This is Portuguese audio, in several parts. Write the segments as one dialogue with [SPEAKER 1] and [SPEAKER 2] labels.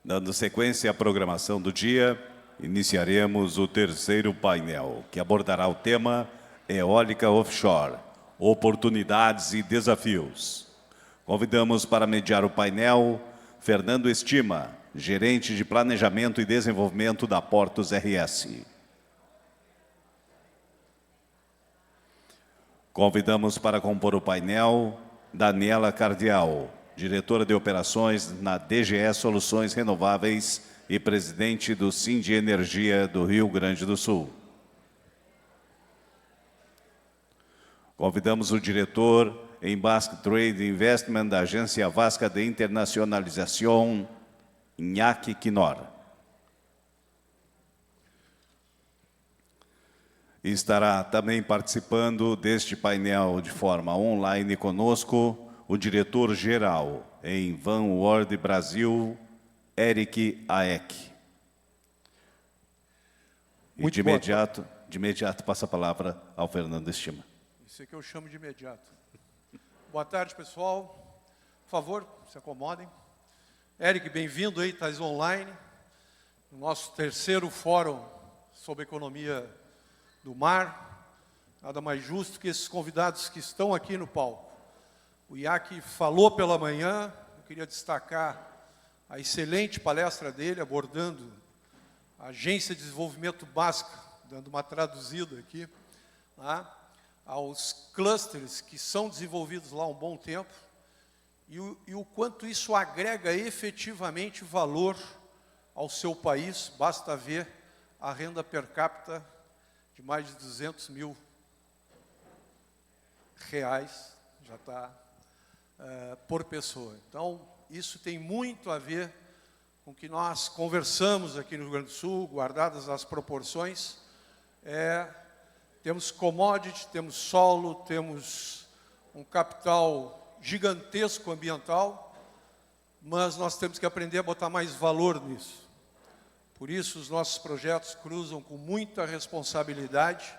[SPEAKER 1] Dando sequência à programação do dia, iniciaremos o terceiro painel, que abordará o tema Eólica Offshore, Oportunidades e Desafios. Convidamos para mediar o painel Fernando Estima, gerente de Planejamento e Desenvolvimento da Portos RS. Convidamos para compor o painel Daniela Cardial, diretora de operações na DGE Soluções Renováveis e presidente do Sind Energia do Rio Grande do Sul. Convidamos o diretor em Basque Trade Investment da Agência Vasca de Internacionalização, Iñaki Quinor. Estará também participando deste painel de forma online conosco o diretor-geral em Vanguard Brasil, Eric Aek. E de imediato passa a palavra ao Fernando Estima.
[SPEAKER 2] Isso é que eu chamo de imediato. Boa tarde, pessoal. Por favor, se acomodem. Eric, bem-vindo aí, estás online, no nosso terceiro fórum sobre economia do mar. Nada mais justo que esses convidados que estão aqui no palco. O Iñaki falou pela manhã, eu queria destacar a excelente palestra dele, abordando a Agência de Desenvolvimento Básico, dando uma traduzida aqui, aos clusters que são desenvolvidos lá há um bom tempo, e o quanto isso agrega efetivamente valor ao seu país. Basta ver a renda per capita de mais de 200 mil reais, já está por pessoa. Então, isso tem muito a ver com o que nós conversamos aqui no Rio Grande do Sul, guardadas as proporções. Temos commodity, temos solo, temos um capital gigantesco ambiental, mas nós temos que aprender a botar mais valor nisso. Por isso, os nossos projetos cruzam com muita responsabilidade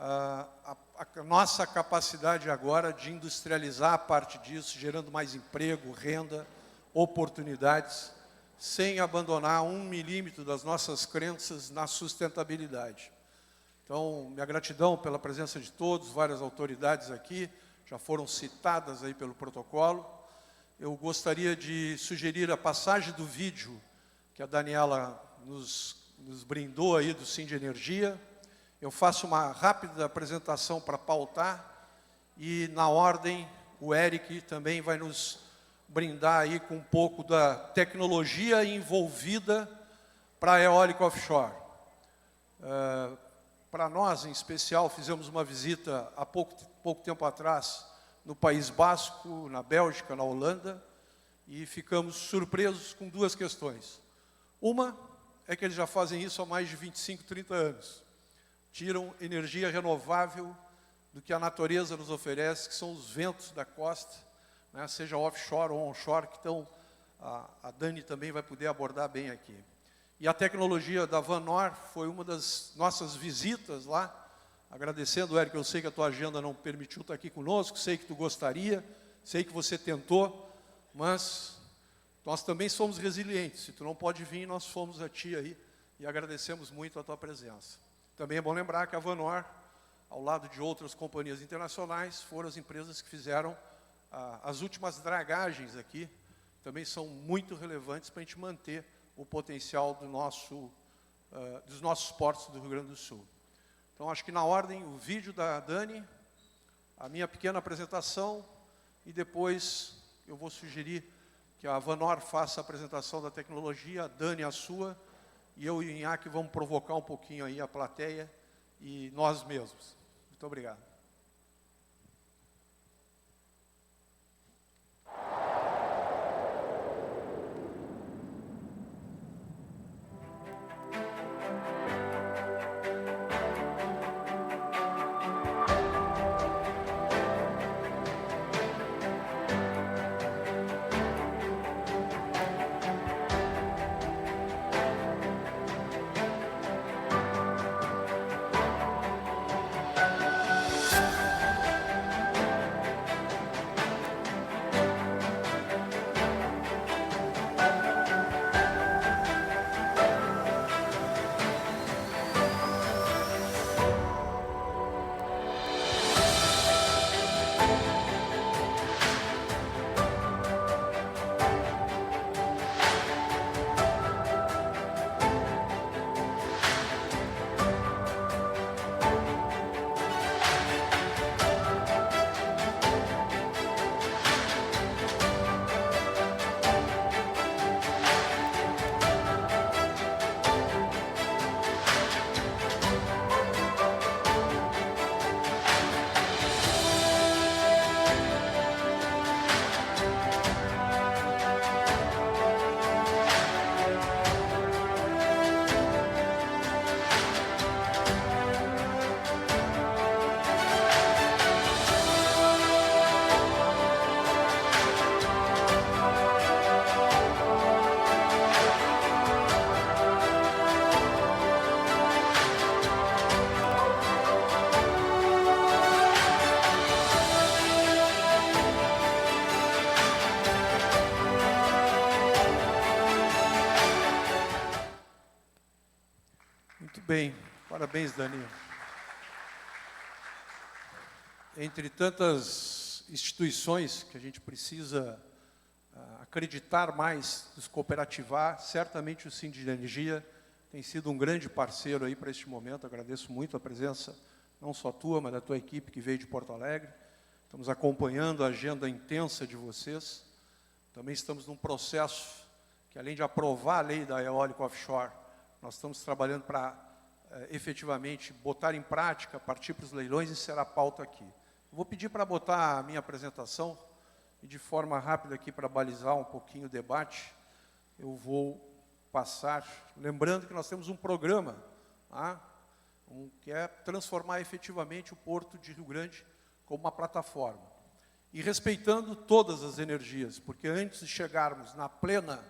[SPEAKER 2] a nossa capacidade agora de industrializar a parte disso, gerando mais emprego, renda, oportunidades, sem abandonar 1 milímetro das nossas crenças na sustentabilidade. Então, minha gratidão pela presença de todos, várias autoridades aqui, já foram citadas aí pelo protocolo. Eu gostaria de sugerir a passagem do vídeo que a Daniela nos brindou aí do Sind Energia. Eu faço uma rápida apresentação para pautar e, na ordem, o Eric também vai nos brindar aí com um pouco da tecnologia envolvida para a eólica offshore. Para nós, em especial, fizemos uma visita há pouco tempo atrás no País Basco, na Bélgica, na Holanda, e ficamos surpresos com duas questões. Uma é que eles já fazem isso há mais de 25, 30 anos. Tiram energia renovável do que a natureza nos oferece, que são os ventos da costa, né, seja offshore ou onshore, que estão, a Dani também vai poder abordar bem aqui. E a tecnologia da Vanor foi uma das nossas visitas lá, agradecendo, Eric, eu sei que a tua agenda não permitiu estar aqui conosco, sei que tu gostaria, sei que você tentou, mas nós também somos resilientes. Se tu não pode vir, nós fomos a ti aí e agradecemos muito a tua presença. Também é bom lembrar que a Vanor, ao lado de outras companhias internacionais, foram as empresas que fizeram as últimas dragagens aqui, também são muito relevantes para a gente manter o potencial dos nossos portos do Rio Grande do Sul. Então, acho que na ordem, o vídeo da Dani, a minha pequena apresentação, e depois eu vou sugerir que a Vanor faça a apresentação da tecnologia, a Dani a sua, e eu e o Iñaki vamos provocar um pouquinho aí a plateia e nós mesmos. Muito obrigado. bem, parabéns, Dani. Entre tantas instituições que a gente precisa acreditar mais, nos cooperativar, certamente o Síndico de Energia tem sido um grande parceiro aí para este momento. Agradeço muito a presença, não só tua, mas da tua equipe que veio de Porto Alegre. Estamos acompanhando a agenda intensa de vocês. Também estamos num processo que, além de aprovar a lei da eólica offshore, nós estamos trabalhando para efetivamente botar em prática, partir para os leilões, e será pauta aqui. Vou pedir para botar a minha apresentação, e de forma rápida aqui para balizar um pouquinho o debate, eu vou passar, lembrando que nós temos um programa, tá? Que é transformar efetivamente o Porto de Rio Grande como uma plataforma. E respeitando todas as energias, porque antes de chegarmos na plena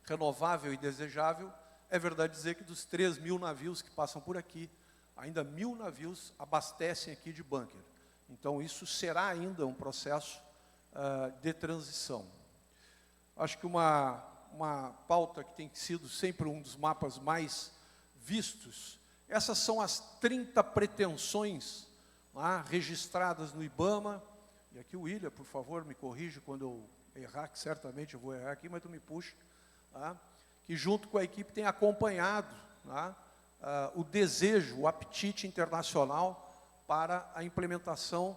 [SPEAKER 2] renovável e desejável, é verdade dizer que dos 3.000 navios que passam por aqui, ainda 1.000 navios abastecem aqui de bunker. Então, isso será ainda um processo de transição. Acho que uma pauta que tem sido sempre um dos mapas mais vistos, essas são as 30 pretensões registradas no IBAMA, e aqui o William, por favor, me corrija quando eu errar, que certamente eu vou errar aqui, mas tu me puxa, tá? Que junto com a equipe tem acompanhado, tá, o desejo, o apetite internacional para a implementação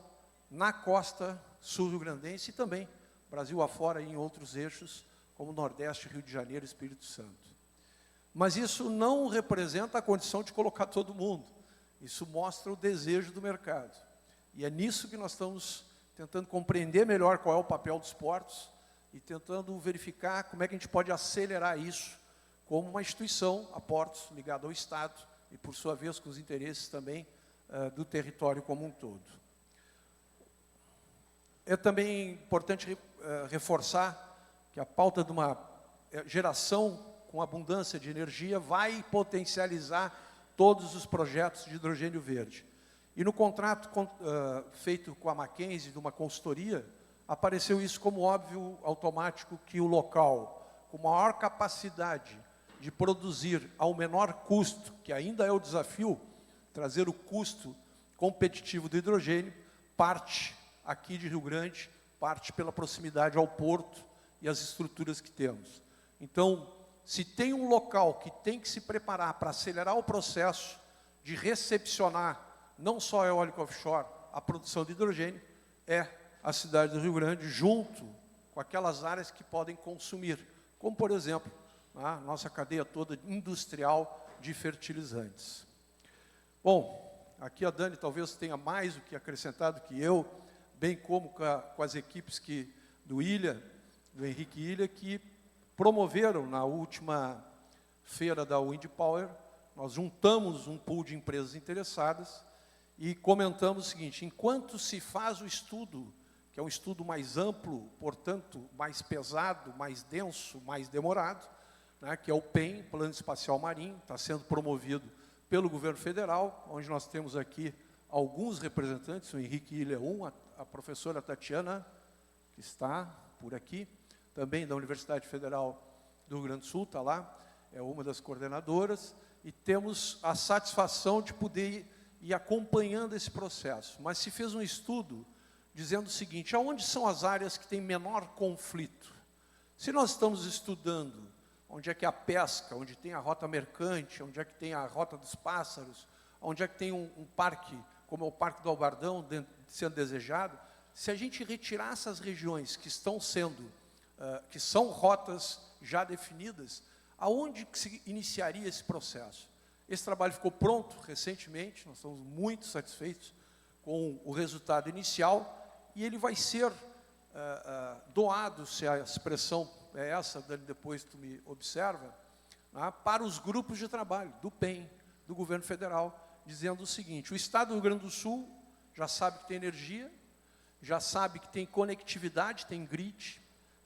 [SPEAKER 2] na costa sul-rio-grandense e também Brasil afora e em outros eixos, como Nordeste, Rio de Janeiro e Espírito Santo. Mas isso não representa a condição de colocar todo mundo. Isso mostra o desejo do mercado. E é nisso que nós estamos tentando compreender melhor qual é o papel dos portos e tentando verificar como é que a gente pode acelerar isso como uma instituição, a Portos, ligada ao Estado e, por sua vez, com os interesses também do território como um todo. É também importante reforçar que a pauta de uma geração com abundância de energia vai potencializar todos os projetos de hidrogênio verde. E no contrato feito com a Mackenzie, de uma consultoria, apareceu isso como óbvio, automático, que o local com maior capacidade de produzir ao menor custo, que ainda é o desafio, trazer o custo competitivo do hidrogênio, parte aqui de Rio Grande, parte pela proximidade ao porto e as estruturas que temos. Então, se tem um local que tem que se preparar para acelerar o processo de recepcionar não só a eólica offshore, a produção de hidrogênio, é a cidade do Rio Grande, junto com aquelas áreas que podem consumir, como, por exemplo, a nossa cadeia toda industrial de fertilizantes. Bom, aqui a Dani talvez tenha mais o que acrescentar do que eu, bem como com as equipes do Ilha, do Henrique Ilha, que promoveram na última feira da Wind Power. Nós juntamos um pool de empresas interessadas e comentamos o seguinte: enquanto se faz o estudo, que é um estudo mais amplo, portanto, mais pesado, mais denso, mais demorado, né, que é o PEM, Plano Espacial Marinho, está sendo promovido pelo governo federal, onde nós temos aqui alguns representantes, o Henrique Ilha 1, a professora Tatiana, que está por aqui, também da Universidade Federal do Rio Grande do Sul, está lá, é uma das coordenadoras, e temos a satisfação de poder ir acompanhando esse processo. Mas se fez um estudo dizendo o seguinte: aonde são as áreas que têm menor conflito? Se nós estamos estudando onde é que é a pesca, onde tem a rota mercante, onde é que tem a rota dos pássaros, onde é que tem um parque, como é o Parque do Albardão, sendo desejado, se a gente retirar essas regiões que estão sendo, que são rotas já definidas, aonde que se iniciaria esse processo? Esse trabalho ficou pronto recentemente, nós estamos muito satisfeitos com o resultado inicial, e ele vai ser doado, se a expressão é essa, depois tu me observa, para os grupos de trabalho do PEM, do governo federal, dizendo o seguinte: o Estado do Rio Grande do Sul já sabe que tem energia, já sabe que tem conectividade, tem grid,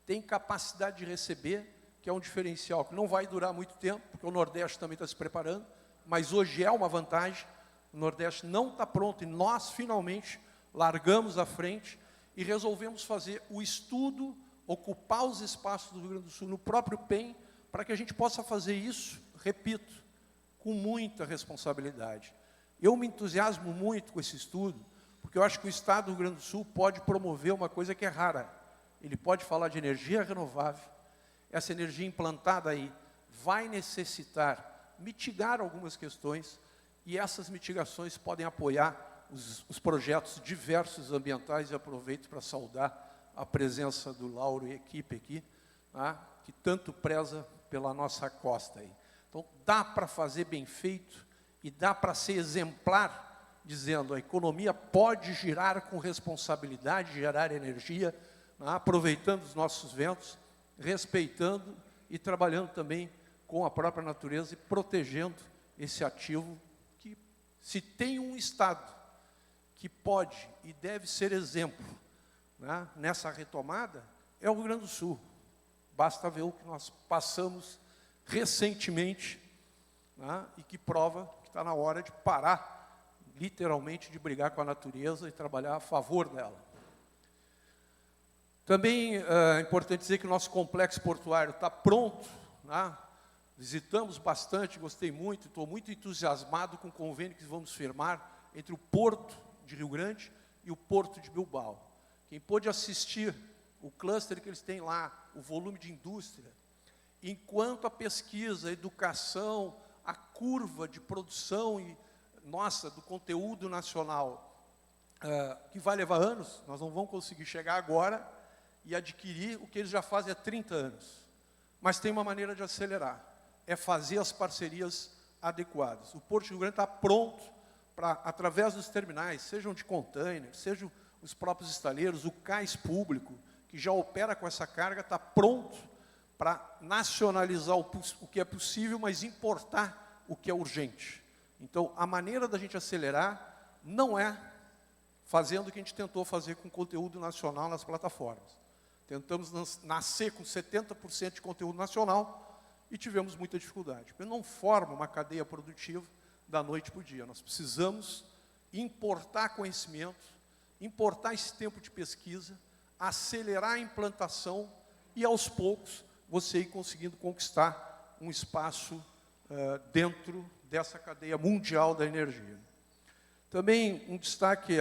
[SPEAKER 2] tem capacidade de receber, que é um diferencial que não vai durar muito tempo, porque o Nordeste também está se preparando, mas hoje é uma vantagem. O Nordeste não está pronto e nós finalmente largamos à frente e resolvemos fazer o estudo, ocupar os espaços do Rio Grande do Sul no próprio PEM, para que a gente possa fazer isso, repito, com muita responsabilidade. Eu me entusiasmo muito com esse estudo, porque eu acho que o Estado do Rio Grande do Sul pode promover uma coisa que é rara. Ele pode falar de energia renovável. Essa energia implantada aí vai necessitar mitigar algumas questões, e essas mitigações podem apoiar os projetos diversos ambientais. E aproveito para saudar a presença do Lauro e equipe aqui, tá? Que tanto preza pela nossa costa aí. Então, dá para fazer bem feito e dá para ser exemplar, dizendo a economia pode girar com responsabilidade, gerar energia, tá? Aproveitando os nossos ventos, respeitando e trabalhando também com a própria natureza e protegendo esse ativo que, se tem um Estado que pode e deve ser exemplo, né, nessa retomada, é o Rio Grande do Sul. Basta ver o que nós passamos recentemente, né, e que prova que está na hora de parar, literalmente, de brigar com a natureza e trabalhar a favor dela. Também é importante dizer que o nosso complexo portuário está pronto, né? Visitamos bastante, gostei muito, estou muito entusiasmado com o convênio que vamos firmar entre o Porto de Rio Grande e o Porto de Bilbao. Quem pôde assistir o cluster que eles têm lá, o volume de indústria, enquanto a pesquisa, a educação, a curva de produção e, nossa, do conteúdo nacional, que vai levar anos, nós não vamos conseguir chegar agora e adquirir o que eles já fazem há 30 anos. Mas tem uma maneira de acelerar, é fazer as parcerias adequadas. O Porto de Rio Grande está pronto para, através dos terminais, sejam de container, sejam os próprios estaleiros, o cais público, que já opera com essa carga, está pronto para nacionalizar o que é possível, mas importar o que é urgente. Então, a maneira da gente acelerar não é fazendo o que a gente tentou fazer com conteúdo nacional nas plataformas. Tentamos nascer com 70% de conteúdo nacional e tivemos muita dificuldade, porque não forma uma cadeia produtiva da noite para o dia. Nós precisamos importar conhecimento, importar esse tempo de pesquisa, acelerar a implantação e, aos poucos, você ir conseguindo conquistar um espaço dentro dessa cadeia mundial da energia. Também um destaque,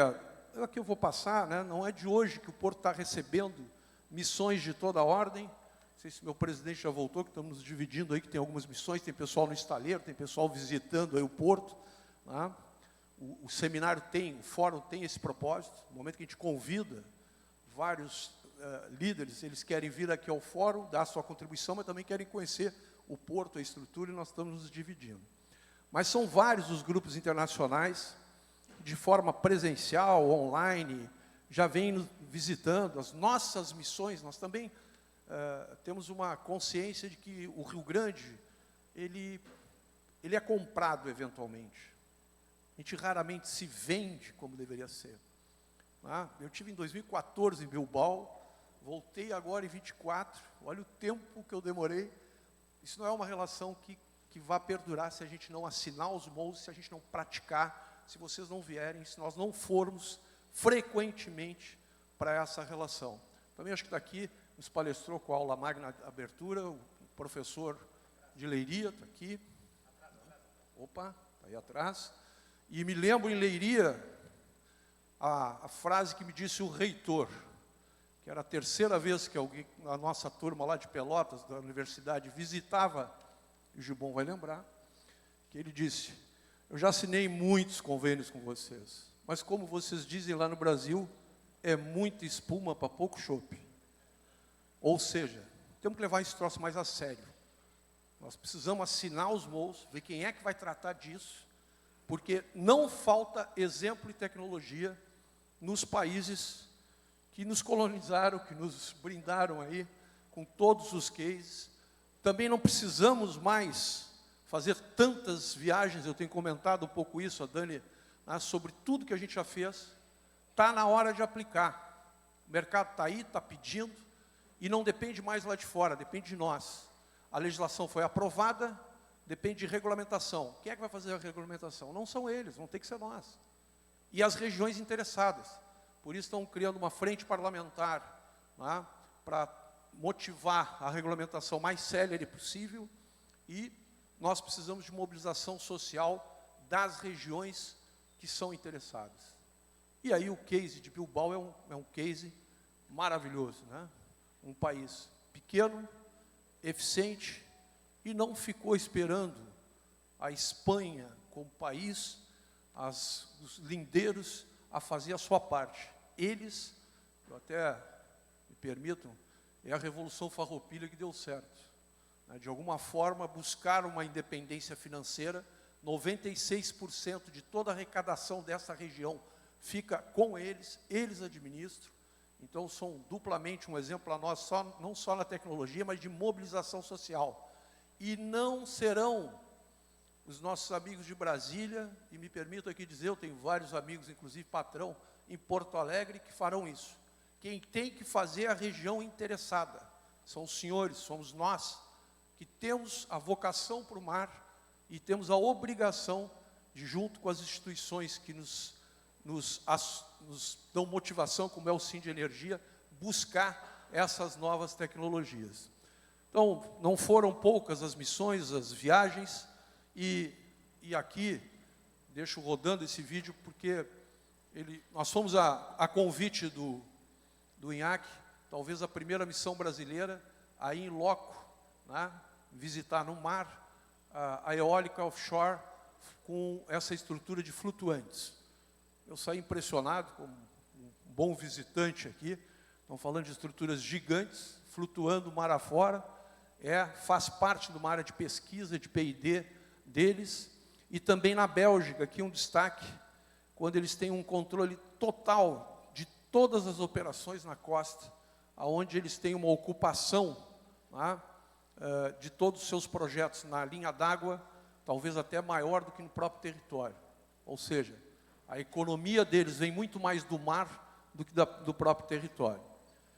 [SPEAKER 2] aqui eu vou passar, né, não é de hoje que o Porto está recebendo missões de toda a ordem. Não sei se meu presidente já voltou, que estamos nos dividindo aí, que tem algumas missões, tem pessoal no estaleiro, tem pessoal visitando aí o Porto, né? O seminário tem, o fórum tem esse propósito. No momento que a gente convida vários líderes, eles querem vir aqui ao fórum, dar a sua contribuição, mas também querem conhecer o Porto, a estrutura, e nós estamos nos dividindo. Mas são vários os grupos internacionais, de forma presencial, online, já vêm visitando as nossas missões. Nós também temos uma consciência de que o Rio Grande, ele é comprado eventualmente. A gente raramente se vende como deveria ser. Eu tive em 2014 em Bilbao, voltei agora em 24, olha o tempo que eu demorei. Isso não é uma relação que vá perdurar se a gente não assinar os moldes, se a gente não praticar, se vocês não vierem, se nós não formos frequentemente para essa relação. Também acho que daqui nos palestrou com a aula magna abertura, o professor de Leiria, está aqui. Opa, está aí atrás. E me lembro em Leiria a frase que me disse o reitor, que era a terceira vez que alguém, a nossa turma lá de Pelotas, da universidade, visitava, e o Gibon vai lembrar, que ele disse: eu já assinei muitos convênios com vocês, mas como vocês dizem lá no Brasil, é muita espuma para pouco chope. Ou seja, temos que levar esse troço mais a sério. Nós precisamos assinar os MOUs, ver quem é que vai tratar disso, porque não falta exemplo e tecnologia nos países que nos colonizaram, que nos brindaram aí com todos os cases. Também não precisamos mais fazer tantas viagens. Eu tenho comentado um pouco isso, a Dani, sobre tudo que a gente já fez. Está na hora de aplicar. O mercado está aí, está pedindo, e não depende mais lá de fora, depende de nós. A legislação foi aprovada, depende de regulamentação. Quem é que vai fazer a regulamentação? Não são eles, vão ter que ser nós. E as regiões interessadas. Por isso estão criando uma frente parlamentar, né, para motivar a regulamentação mais célere possível e nós precisamos de mobilização social das regiões que são interessadas. E aí o case de Bilbao é um case maravilhoso, né? Um país pequeno, eficiente, e não ficou esperando a Espanha como país, os lindeiros, a fazer a sua parte. Eles, eu até me permitam, é a Revolução Farroupilha que deu certo. De alguma forma, buscaram uma independência financeira, 96% de toda a arrecadação dessa região fica com eles, eles administram. Então, são duplamente um exemplo para nós, não só na tecnologia, mas de mobilização social. E não serão os nossos amigos de Brasília, e me permito aqui dizer, eu tenho vários amigos, inclusive patrão, em Porto Alegre, que farão isso. Quem tem que fazer é a região interessada. São os senhores, somos nós, que temos a vocação para o mar e temos a obrigação de, junto com as instituições que nos dão motivação, como é o Sim de Energia, buscar essas novas tecnologias. Então, não foram poucas as missões, as viagens, e aqui, deixo rodando esse vídeo, porque nós fomos a convite do INHAC, talvez a primeira missão brasileira, aí em loco, né, visitar no mar, a eólica offshore, com essa estrutura de flutuantes. Eu saí impressionado, como um bom visitante aqui. Estão falando de estruturas gigantes, flutuando mar afora. Faz parte de uma área de pesquisa, de P&D deles. E também na Bélgica, aqui um destaque, quando eles têm um controle total de todas as operações na costa, onde eles têm uma ocupação, né, de todos os seus projetos na linha d'água, talvez até maior do que no próprio território. Ou seja, a economia deles vem muito mais do mar do que do próprio território.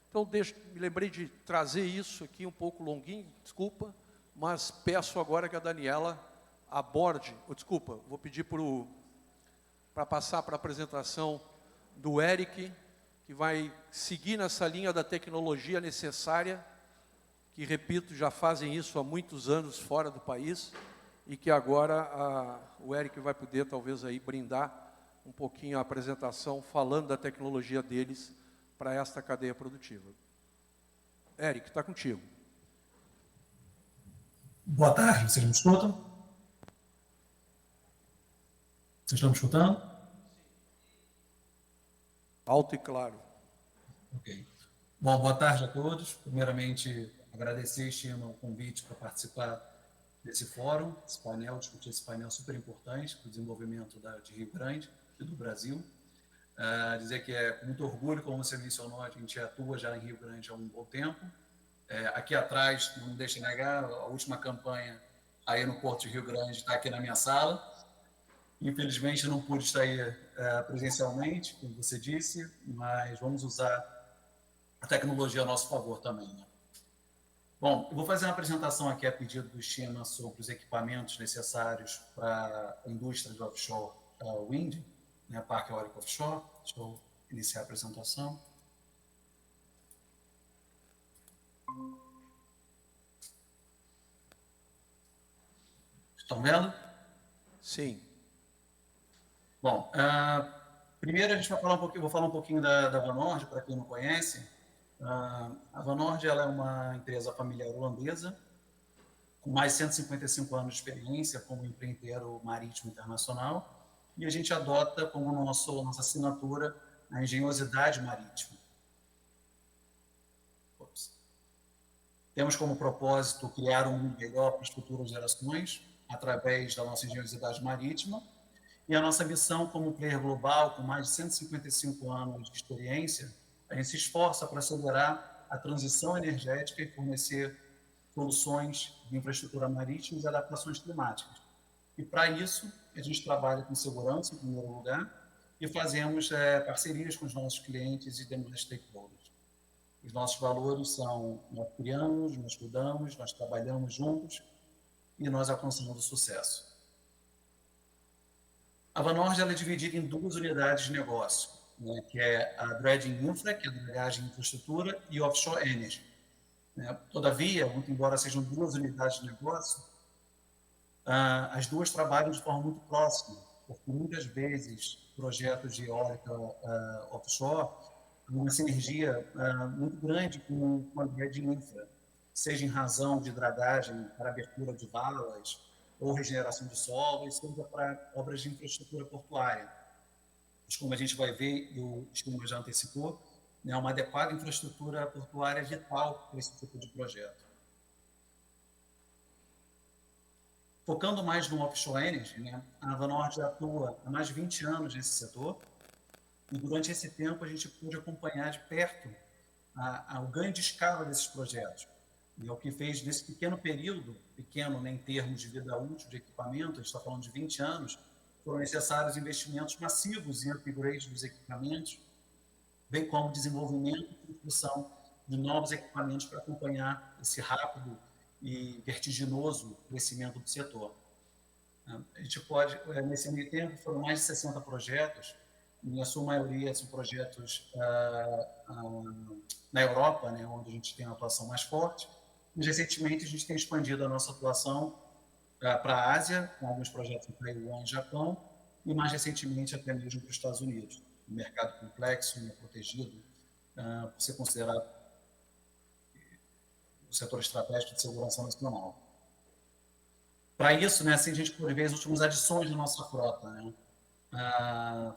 [SPEAKER 2] Então, me lembrei de trazer isso aqui um pouco longuinho, desculpa, mas peço agora que a Daniela aborde, vou pedir para passar para a apresentação do Eric, que vai seguir nessa linha da tecnologia necessária, que, repito, já fazem isso há muitos anos fora do país, e que agora o Eric vai poder, talvez, aí brindar um pouquinho a apresentação, falando da tecnologia deles para esta cadeia produtiva. Eric, está contigo.
[SPEAKER 3] Boa tarde, vocês me escutam? Vocês estão me escutando?
[SPEAKER 2] Alto e claro.
[SPEAKER 3] Ok. Bom, boa tarde a todos. Primeiramente, agradecer, Chima, o convite para participar desse fórum, esse painel, discutir esse painel super importante para o desenvolvimento de Rio Grande e do Brasil. Dizer que é com muito orgulho, como você mencionou, a gente atua já em Rio Grande há um bom tempo. Aqui atrás, não me deixe negar, a última campanha aí no Porto de Rio Grande está aqui na minha sala. Infelizmente, não pude estar aí presencialmente, como você disse, mas vamos usar a tecnologia a nosso favor também, né? Bom, eu vou fazer uma apresentação aqui a pedido do Chima sobre os equipamentos necessários para a indústria de offshore wind, né, parque eólico offshore. Deixa eu iniciar a apresentação. Estão vendo?
[SPEAKER 2] Sim.
[SPEAKER 3] Bom, primeiro a gente vai falar vou falar um pouquinho da Vanord, para quem não conhece. A Vanord, ela é uma empresa familiar holandesa, com mais de 155 anos de experiência como empreiteiro marítimo internacional, e a gente adota como nossa assinatura a engenhosidade marítima. Temos como propósito criar um mundo melhor para as futuras gerações, através da nossa engenhosidade marítima, e a nossa missão como player global, com mais de 155 anos de experiência, a gente se esforça para acelerar a transição energética e fornecer soluções de infraestrutura marítima e adaptações climáticas. E, para isso, a gente trabalha com segurança, em primeiro lugar, e fazemos parcerias com os nossos clientes e demais stakeholders. Os nossos valores são: nós criamos, nós cuidamos, nós trabalhamos juntos e nós alcançamos o sucesso. A Vanord é dividida em duas unidades de negócio, né, que é a Dredging Infra, que é a dragagem infraestrutura, e Offshore Energy. Todavia, muito embora sejam duas unidades de negócio, As duas trabalham de forma muito próxima, porque muitas vezes projetos de eólica offshore têm uma sinergia muito grande com a ideia de infra, seja em razão de dragagem para abertura de valas ou regeneração de solos, seja para obras de infraestrutura portuária. Mas como a gente vai ver, e o Estima já antecipou, né, uma adequada infraestrutura portuária é vital para esse tipo de projeto. Focando mais no offshore energy, né, a Avanorte atua há mais de 20 anos nesse setor, e durante esse tempo a gente pôde acompanhar de perto o ganho de escala desses projetos. E o que fez nesse pequeno período, pequeno, né, em termos de vida útil de equipamento, a gente está falando de 20 anos, foram necessários investimentos massivos em upgrade dos equipamentos, bem como desenvolvimento e construção de novos equipamentos para acompanhar esse rápido e vertiginoso crescimento do setor. A gente pode, nesse meio tempo, foram mais de 60 projetos, e a sua maioria são projetos na Europa, né, onde a gente tem uma atuação mais forte, e recentemente a gente tem expandido a nossa atuação para a Ásia, com alguns projetos em Taiwan e Japão, e mais recentemente até mesmo para os Estados Unidos. Um mercado complexo e protegido, por ser considerado o setor estratégico de segurança nacional. Para isso, né, assim, a gente pode ver as últimas adições da nossa frota. Né?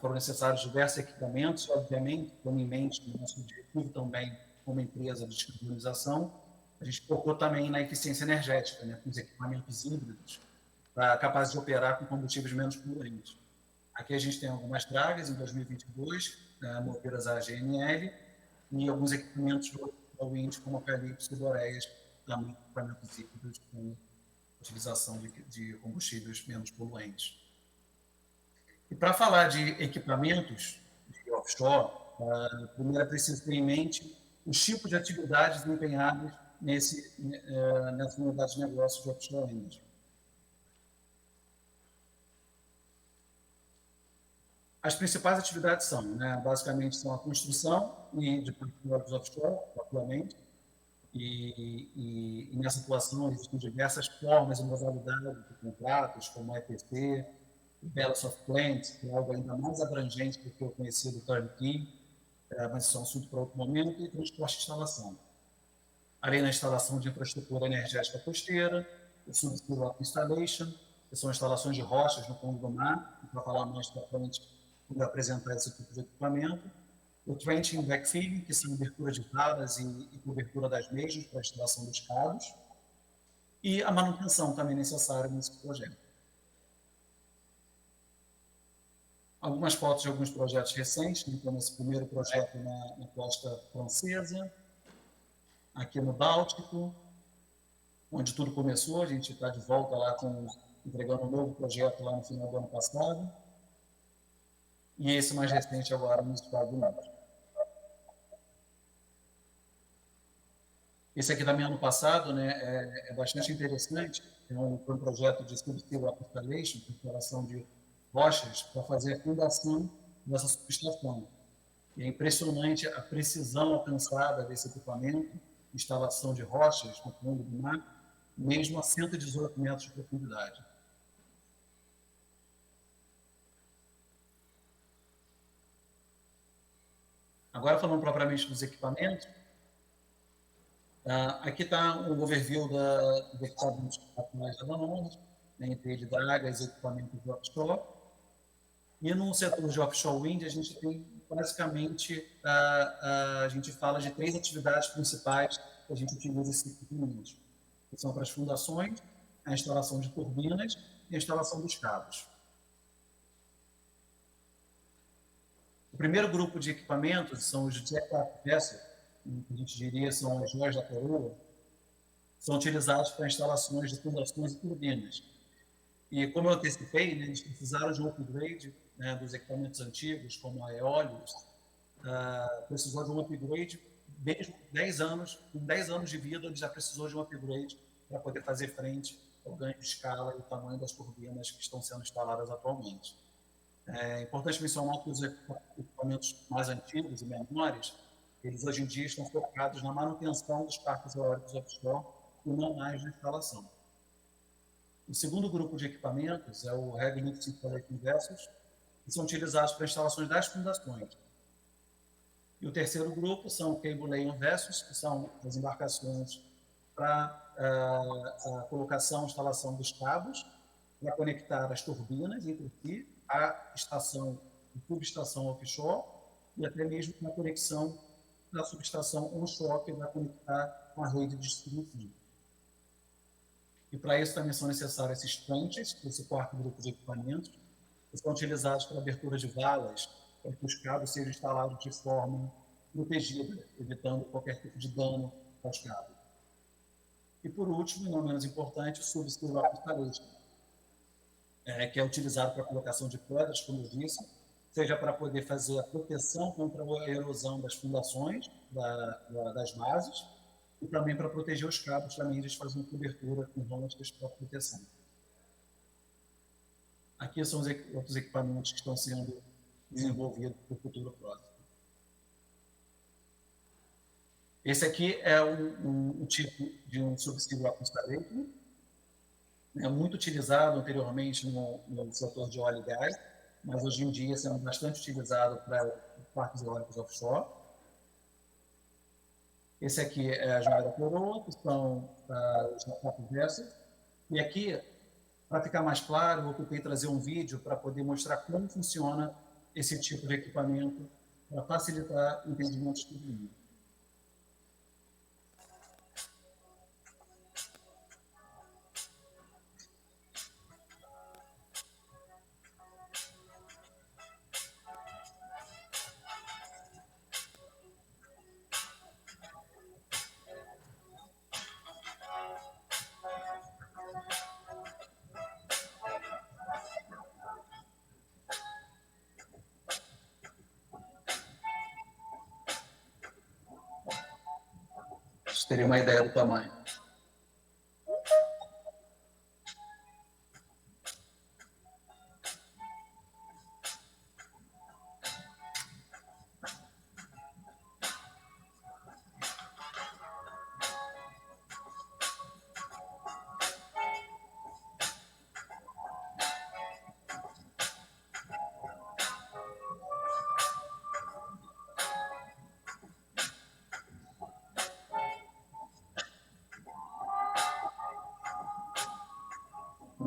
[SPEAKER 3] Foram necessários diversos equipamentos, obviamente, tendo em mente o nosso objetivo também como empresa de descarbonização, a gente focou também na eficiência energética, né, com os equipamentos híbridos, capazes de operar com combustíveis menos poluentes. Aqui a gente tem algumas dragas em 2022, movidas a GNL, e alguns equipamentos ao wind, como a Calypso e Boreas, também equipamentos híbridos com utilização de combustíveis menos poluentes. E para falar de equipamentos de offshore, primeiro é preciso ter em mente os tipos de atividades desempenhadas nessa unidade de negócios de offshore energy. As principais atividades são, né, basicamente, são a construção de parques offshore, propriamente, e nessa atuação existem diversas formas e modalidades de contratos, como a EPC, Balance of Plant, que é algo ainda mais abrangente do que o conhecido turnkey, mas isso é um assunto para outro momento, e transporte e instalação. Além da instalação de infraestrutura energética costeira, o Subsea Installation, que são instalações de rochas no fundo do mar, para falar mais para frente, quando apresentar esse tipo de equipamento. O Trenching e Backfilling, que são abertura de valas e cobertura das mesmas para a instalação dos cabos. E a manutenção também necessária nesse projeto. Algumas fotos de alguns projetos recentes, como esse primeiro projeto na costa francesa, aqui no Báltico, onde tudo começou. A gente está de volta lá entregando um novo projeto lá no final do ano passado. E esse mais recente agora no Estados Unidos. Esse aqui também ano passado, né, é bastante interessante. Foi um projeto de Subsea Installation, de instalação de rochas, para fazer a fundação dessa subestação. E é impressionante a precisão alcançada desse equipamento, instalação de rochas no fundo do mar, mesmo a 118 metros de profundidade. Agora, falando propriamente dos equipamentos, aqui está um overview dos equipamentos atuais da Avanorte, né, entre dragas e equipamentos de offshore. E no setor de offshore wind, a gente tem, basicamente, a gente fala de 3 atividades principais que a gente utiliza esses equipamentos, que são para as fundações, a instalação de turbinas e a instalação dos cabos. O primeiro grupo de equipamentos são os jet-aft vessels, que a gente diria são os joias da coroa, são utilizados para instalações de fundações e turbinas. E, como eu antecipei, né, eles precisaram de um upgrade, né, dos equipamentos antigos, como a Eólios, precisou de um upgrade, mesmo com 10 anos de vida, ele já precisou de um upgrade para poder fazer frente ao ganho de escala e o tamanho das turbinas que estão sendo instaladas atualmente. É importante mencionar que os equipamentos mais antigos e menores, eles hoje em dia estão focados na manutenção dos parques eólicos offshore e não mais na instalação. O segundo grupo de equipamentos é o Heavy Lift Installation Vessels, que são utilizados para instalações das fundações. E o terceiro grupo são Cable Laying Vessels, que são as embarcações para a colocação e instalação dos cabos, para conectar as turbinas entre si, a estação e subestação offshore, e até mesmo a conexão da subestação onshore, que vai conectar com a rede de distribuição. E para isso também são necessários esses tranches, esse quarto grupo de equipamentos, que são utilizados para abertura de valas, para que os cabos sejam instalados de forma protegida, evitando qualquer tipo de dano aos cabos. E por último, e não menos importante, o Subsea Rock Installation, que é utilizado para a colocação de pedras, como eu disse, seja para poder fazer a proteção contra a erosão das fundações, das bases, e também para proteger os cabos, também eles fazem cobertura com roscas para proteção. Aqui são os outros equipamentos que estão sendo desenvolvidos para o futuro próximo. Esse aqui é um tipo de um Subsea Rock Installation, muito utilizado anteriormente no setor de óleo e gás, mas hoje em dia sendo bastante utilizado para parques eólicos offshore. Esse aqui é a joia da coroa, que são os jack vessels. E aqui, para ficar mais claro, eu tentei trazer um vídeo para poder mostrar como funciona esse tipo de equipamento, para facilitar o entendimento de todo mundo. Vocês terem uma ideia do tamanho.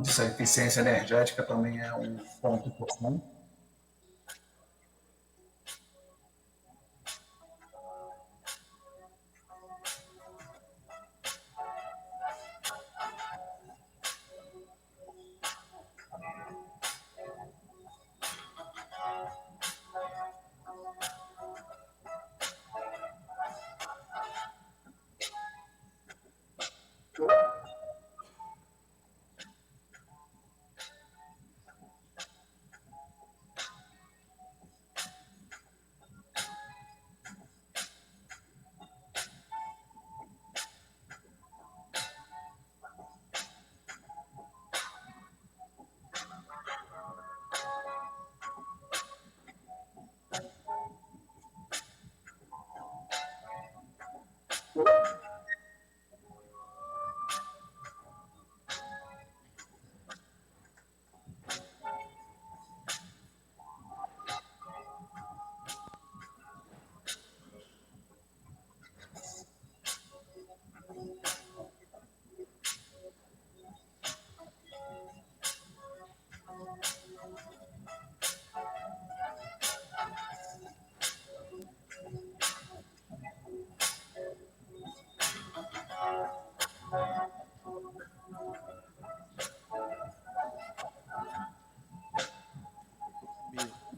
[SPEAKER 3] Essa eficiência energética também é um ponto importante.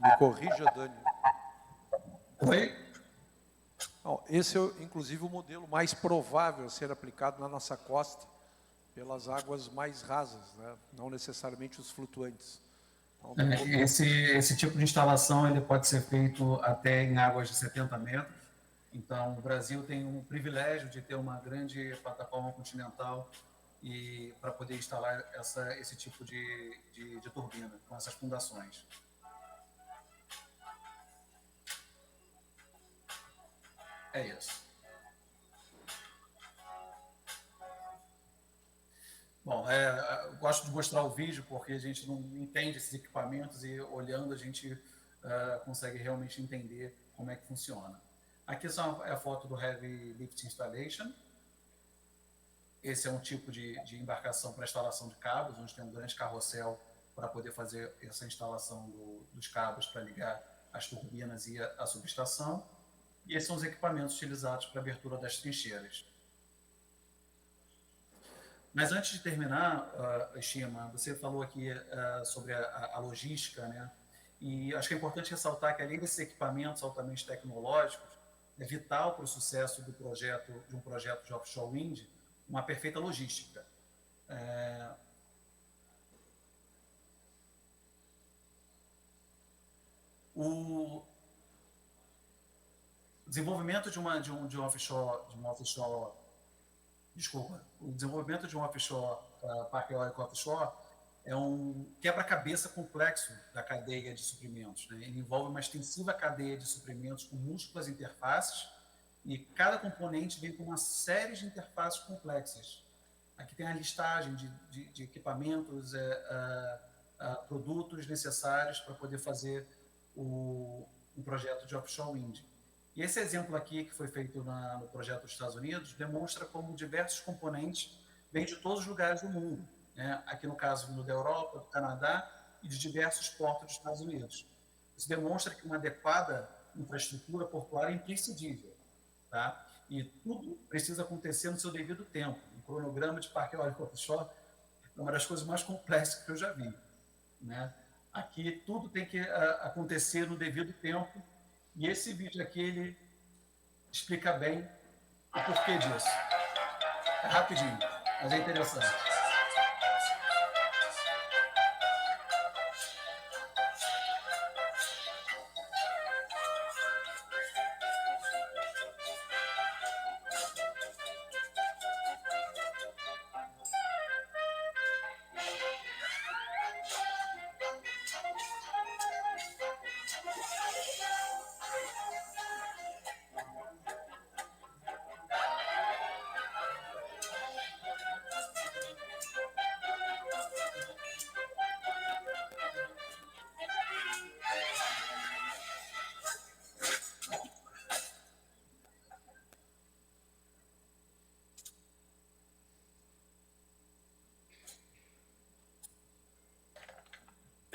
[SPEAKER 2] Me corrija, Dani.
[SPEAKER 3] Oi?
[SPEAKER 2] Esse é, inclusive, o modelo mais provável a ser aplicado na nossa costa, pelas águas mais rasas, né? Não necessariamente os flutuantes. Então,
[SPEAKER 3] esse tipo de instalação ele pode ser feito até em águas de 70 metros. Então, o Brasil tem um privilégio de ter uma grande plataforma continental e para poder instalar esse tipo de turbina com essas fundações. É isso. Bom, eu gosto de mostrar o vídeo porque a gente não entende esses equipamentos e olhando a gente consegue realmente entender como é que funciona. Aqui é a foto do Heavy Lift Installation. Esse é um tipo de embarcação para instalação de cabos, onde tem um grande carrossel para poder fazer essa instalação dos cabos para ligar as turbinas e a subestação. E esses são os equipamentos utilizados para a abertura das trincheiras. Mas antes de terminar, Shima, você falou aqui sobre a logística, né? E acho que é importante ressaltar que, além desses equipamentos altamente tecnológicos, é vital para o sucesso de um projeto de offshore wind uma perfeita logística. O desenvolvimento de um offshore, desculpa, o desenvolvimento de um offshore, parque eólico offshore, é um quebra-cabeça complexo da cadeia de suprimentos, né? Ele envolve uma extensiva cadeia de suprimentos com múltiplas interfaces e cada componente vem com uma série de interfaces complexas. Aqui tem a listagem de equipamentos, produtos necessários para poder fazer um projeto de offshore wind. E esse exemplo aqui, que foi feito no projeto dos Estados Unidos, demonstra como diversos componentes vêm de todos os lugares do mundo, né? Aqui no caso vindo da Europa, do Canadá e de diversos portos dos Estados Unidos. Isso demonstra que uma adequada infraestrutura portuária é imprescindível, tá? E tudo precisa acontecer no seu devido tempo. O cronograma de parque eólico offshore é uma das coisas mais complexas que eu já vi, né? Aqui tudo tem que acontecer no devido tempo, e esse vídeo aqui ele explica bem o porquê disso. É rapidinho, mas é interessante.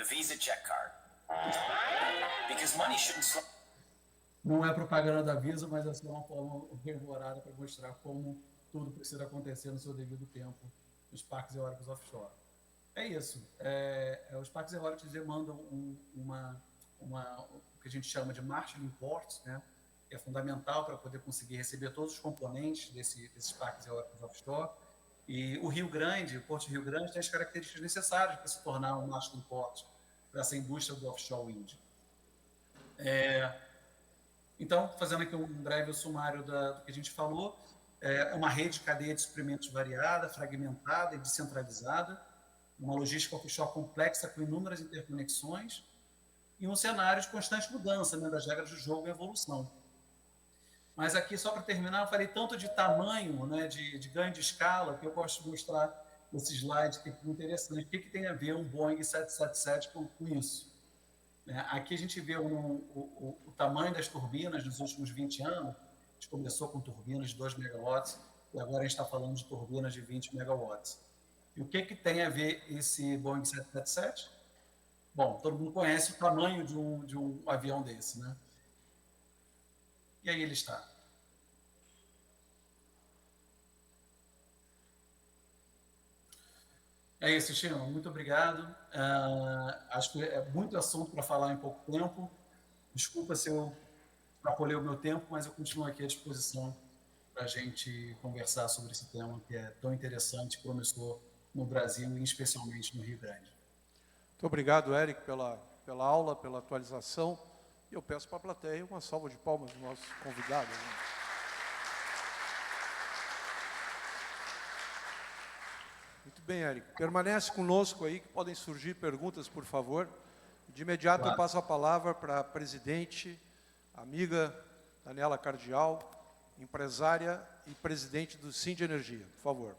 [SPEAKER 4] Visa check card. Because money shouldn't slow.
[SPEAKER 3] Não é propaganda da Visa, mas é só uma forma rememorada para mostrar como tudo precisa acontecer no seu devido tempo nos parques eólicos offshore. É isso. Os parques eólicos demandam o que a gente chama de marshalling ports, né? Que é fundamental para poder conseguir receber todos os componentes desses parques eólicos offshore. E o Rio Grande, o Porto de Rio Grande, tem as características necessárias para se tornar um marshalling port para essa indústria do offshore wind. Então, fazendo aqui um breve sumário do que a gente falou, é uma rede de cadeia de suprimentos variada, fragmentada e descentralizada, uma logística offshore complexa com inúmeras interconexões e um cenário de constante mudança, né, das regras do jogo e evolução. Mas aqui, só para terminar, eu falei tanto de tamanho, né, de ganho de escala, que eu gosto de mostrar esse slide que é muito interessante. O que tem a ver um Boeing 777 com isso? Aqui a gente vê o tamanho das turbinas nos últimos 20 anos. A gente começou com turbinas de 2 megawatts e agora a gente está falando de turbinas de 20 megawatts. E o que tem a ver esse Boeing 777? Bom, todo mundo conhece o tamanho de um avião desse, né? E aí ele está. É isso, Chino. Muito obrigado. Acho que é muito assunto para falar em pouco tempo. Desculpa se eu extrapolei o meu tempo, mas eu continuo aqui à disposição para a gente conversar sobre esse tema que é tão interessante e promissor no Brasil e especialmente no Rio Grande.
[SPEAKER 2] Muito obrigado, Eric, pela aula, pela atualização. E eu peço para a plateia uma salva de palmas do nosso convidado. Muito bem, Eric. Permanece conosco aí, que podem surgir perguntas, por favor. De imediato claro. Eu passo a palavra para a presidente, amiga Daniela Cardial, empresária e presidente do Sind Energia. Por favor.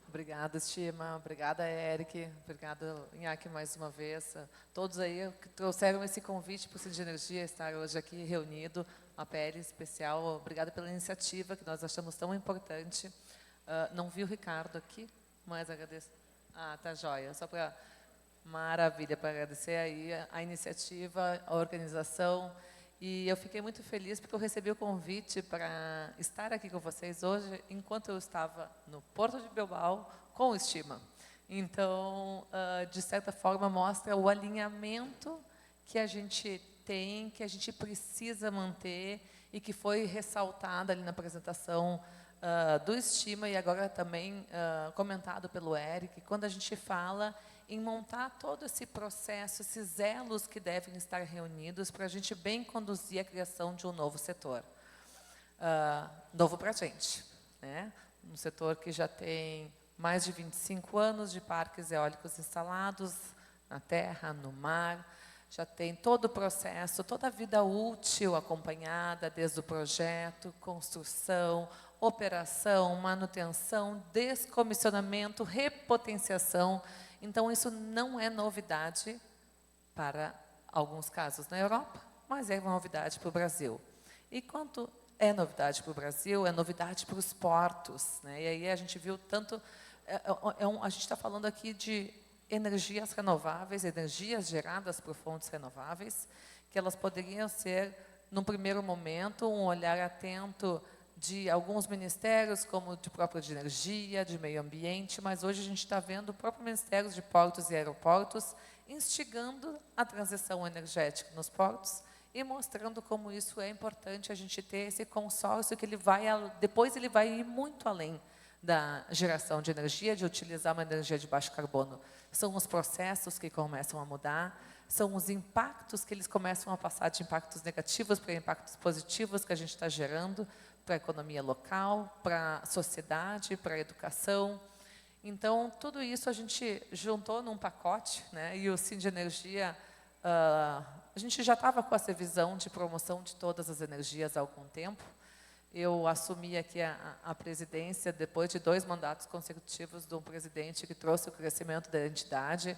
[SPEAKER 5] Obrigada, Estima. Obrigada, Eric. Obrigada, Inhaque, mais uma vez. Todos aí que trouxeram esse convite para o Cindy Energia estar hoje aqui reunido. Uma PL especial. Obrigada pela iniciativa, que nós achamos tão importante. Não vi o Ricardo aqui, mas agradeço. Tá joia. Só para... Maravilha, para agradecer aí a iniciativa, a organização. E eu fiquei muito feliz porque eu recebi o convite para estar aqui com vocês hoje, enquanto eu estava no Porto de Bilbao com o Estima. Então, de certa forma, mostra o alinhamento que a gente tem, que a gente precisa manter e que foi ressaltado ali na apresentação do Estima e agora também comentado pelo Eric, quando a gente fala em montar todo esse processo, esses elos que devem estar reunidos para a gente bem conduzir a criação de um novo setor. Novo para a gente, né? Um setor que já tem mais de 25 anos de parques eólicos instalados na terra, no mar, já tem todo o processo, toda a vida útil acompanhada, desde o projeto, construção, operação, manutenção, descomissionamento, repotenciação. Então, isso não é novidade para alguns casos na Europa, mas é uma novidade para o Brasil. E quanto é novidade para o Brasil, é novidade para os portos, né? E aí a gente viu tanto... a gente está falando aqui de energias renováveis, energias geradas por fontes renováveis, que elas poderiam ser, num primeiro momento, um olhar atento de alguns ministérios, como de próprio de energia, de meio ambiente, mas hoje a gente está vendo o próprio Ministério de Portos e Aeroportos instigando a transição energética nos portos e mostrando como isso é importante a gente ter esse consórcio que depois ele vai ir muito além da geração de energia, de utilizar uma energia de baixo carbono. São os processos que começam a mudar, são os impactos que eles começam a passar de impactos negativos para impactos positivos que a gente está gerando, para a economia local, para a sociedade, para a educação. Então, tudo isso a gente juntou num pacote, né? E o Cindy Energia, a gente já estava com essa visão de promoção de todas as energias há algum tempo. Eu assumi aqui a presidência depois de 2 mandatos consecutivos de um presidente que trouxe o crescimento da entidade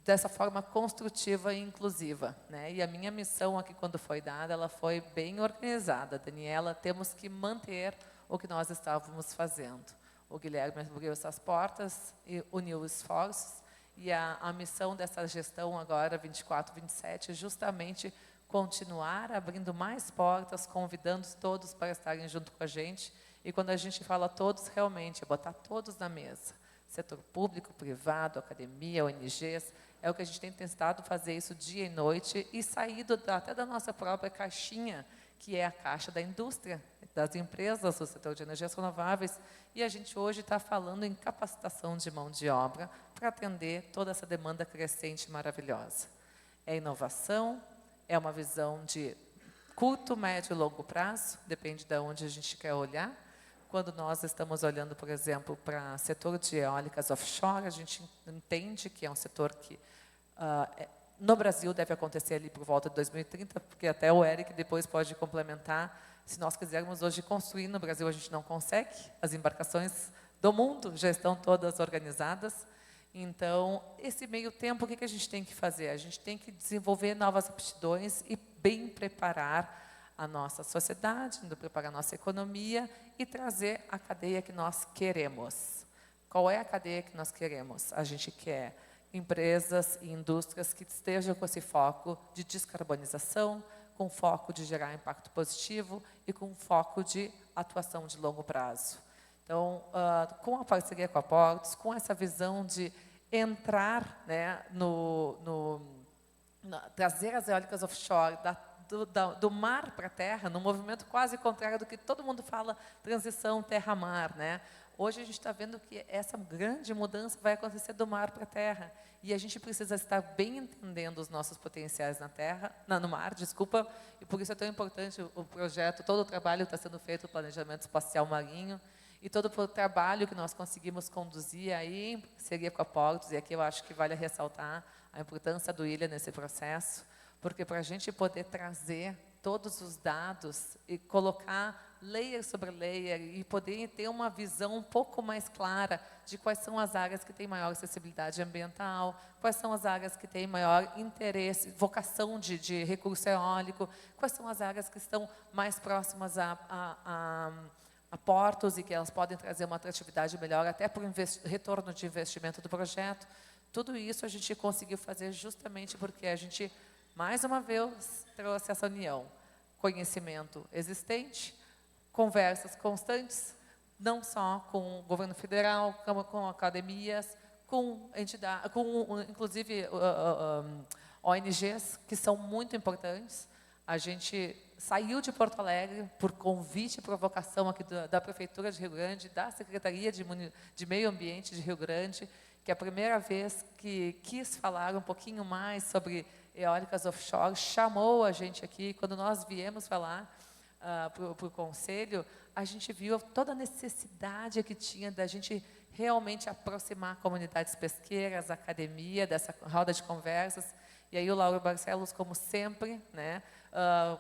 [SPEAKER 5] dessa forma construtiva e inclusiva, né? E a minha missão aqui, quando foi dada, ela foi bem organizada. Daniela, temos que manter o que nós estávamos fazendo. O Guilherme abriu essas portas e uniu esforços, e a missão dessa gestão agora, 24, 27, é justamente continuar abrindo mais portas, convidando todos para estarem junto com a gente. E quando a gente fala todos, realmente, é botar todos na mesa. Setor público, privado, academia, ONGs, é o que a gente tem tentado fazer isso dia e noite e saído até da nossa própria caixinha, que é a caixa da indústria, das empresas do setor de energias renováveis. E a gente hoje está falando em capacitação de mão de obra para atender toda essa demanda crescente e maravilhosa. É inovação, é uma visão de curto, médio e longo prazo, depende de onde a gente quer olhar. Quando nós estamos olhando, por exemplo, para o setor de eólicas offshore, a gente entende que é um setor que, no Brasil, deve acontecer ali por volta de 2030, porque até o Eric depois pode complementar. Se nós quisermos hoje construir no Brasil, a gente não consegue. As embarcações do mundo já estão todas organizadas. Então, esse meio tempo, o que a gente tem que fazer? A gente tem que desenvolver novas aptidões e bem preparar a nossa sociedade, preparar a nossa economia e trazer a cadeia que nós queremos. Qual é a cadeia que nós queremos? A gente quer empresas e indústrias que estejam com esse foco de descarbonização, com foco de gerar impacto positivo e com foco de atuação de longo prazo. Então, com a parceria com a Portos, com essa visão de entrar, né, trazer as eólicas offshore do mar para a terra, num movimento quase contrário do que todo mundo fala, transição terra-mar, né? Hoje a gente está vendo que essa grande mudança vai acontecer do mar para a terra. E a gente precisa estar bem entendendo os nossos potenciais na terra, no mar, desculpa, e por isso é tão importante o projeto, todo o trabalho que está sendo feito, o planejamento espacial marinho, e todo o trabalho que nós conseguimos conduzir aí em parceria com a Portos, e aqui eu acho que vale ressaltar a importância do Ilha nesse processo, porque para a gente poder trazer todos os dados e colocar layer sobre layer e poder ter uma visão um pouco mais clara de quais são as áreas que têm maior acessibilidade ambiental, quais são as áreas que têm maior interesse, vocação de recurso eólico, quais são as áreas que estão mais próximas a portos e que elas podem trazer uma atratividade melhor até para o retorno de investimento do projeto. Tudo isso a gente conseguiu fazer justamente porque a gente, mais uma vez, trouxe essa união. Conhecimento existente, conversas constantes, não só com o governo federal, como com academias, com entidades, inclusive ONGs, que são muito importantes. A gente saiu de Porto Alegre por convite e provocação aqui da Prefeitura de Rio Grande, da Secretaria de Meio Ambiente de Rio Grande, que é a primeira vez que quis falar um pouquinho mais sobre eólicas offshore, chamou a gente aqui. Quando nós viemos falar para o Conselho, a gente viu toda a necessidade que tinha da gente realmente aproximar comunidades pesqueiras, a academia, dessa roda de conversas. E aí o Lauro Barcelos, como sempre, né,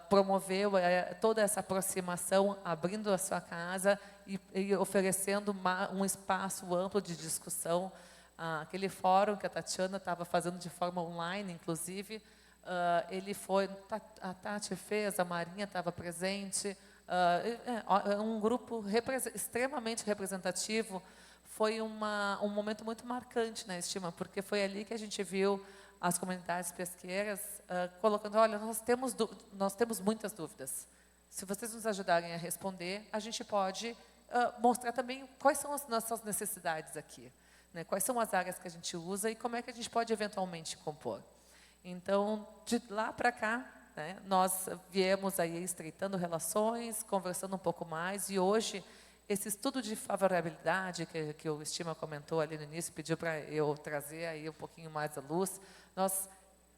[SPEAKER 5] promoveu toda essa aproximação, abrindo a sua casa e oferecendo um espaço amplo de discussão. Aquele fórum que a Tatiana estava fazendo de forma online, inclusive, ele foi, a Tati fez, a Marinha estava presente, um grupo extremamente representativo. Foi um momento muito marcante na Estima, porque foi ali que a gente viu as comunidades pesqueiras colocando, olha, nós temos muitas dúvidas. Se vocês nos ajudarem a responder, a gente pode mostrar também quais são as nossas necessidades aqui, né? Quais são as áreas que a gente usa e como é que a gente pode eventualmente compor. Então, de lá para cá, né, nós viemos aí estreitando relações, conversando um pouco mais, e hoje esse estudo de favorabilidade que o Estima comentou ali no início, pediu para eu trazer aí um pouquinho mais à luz, nós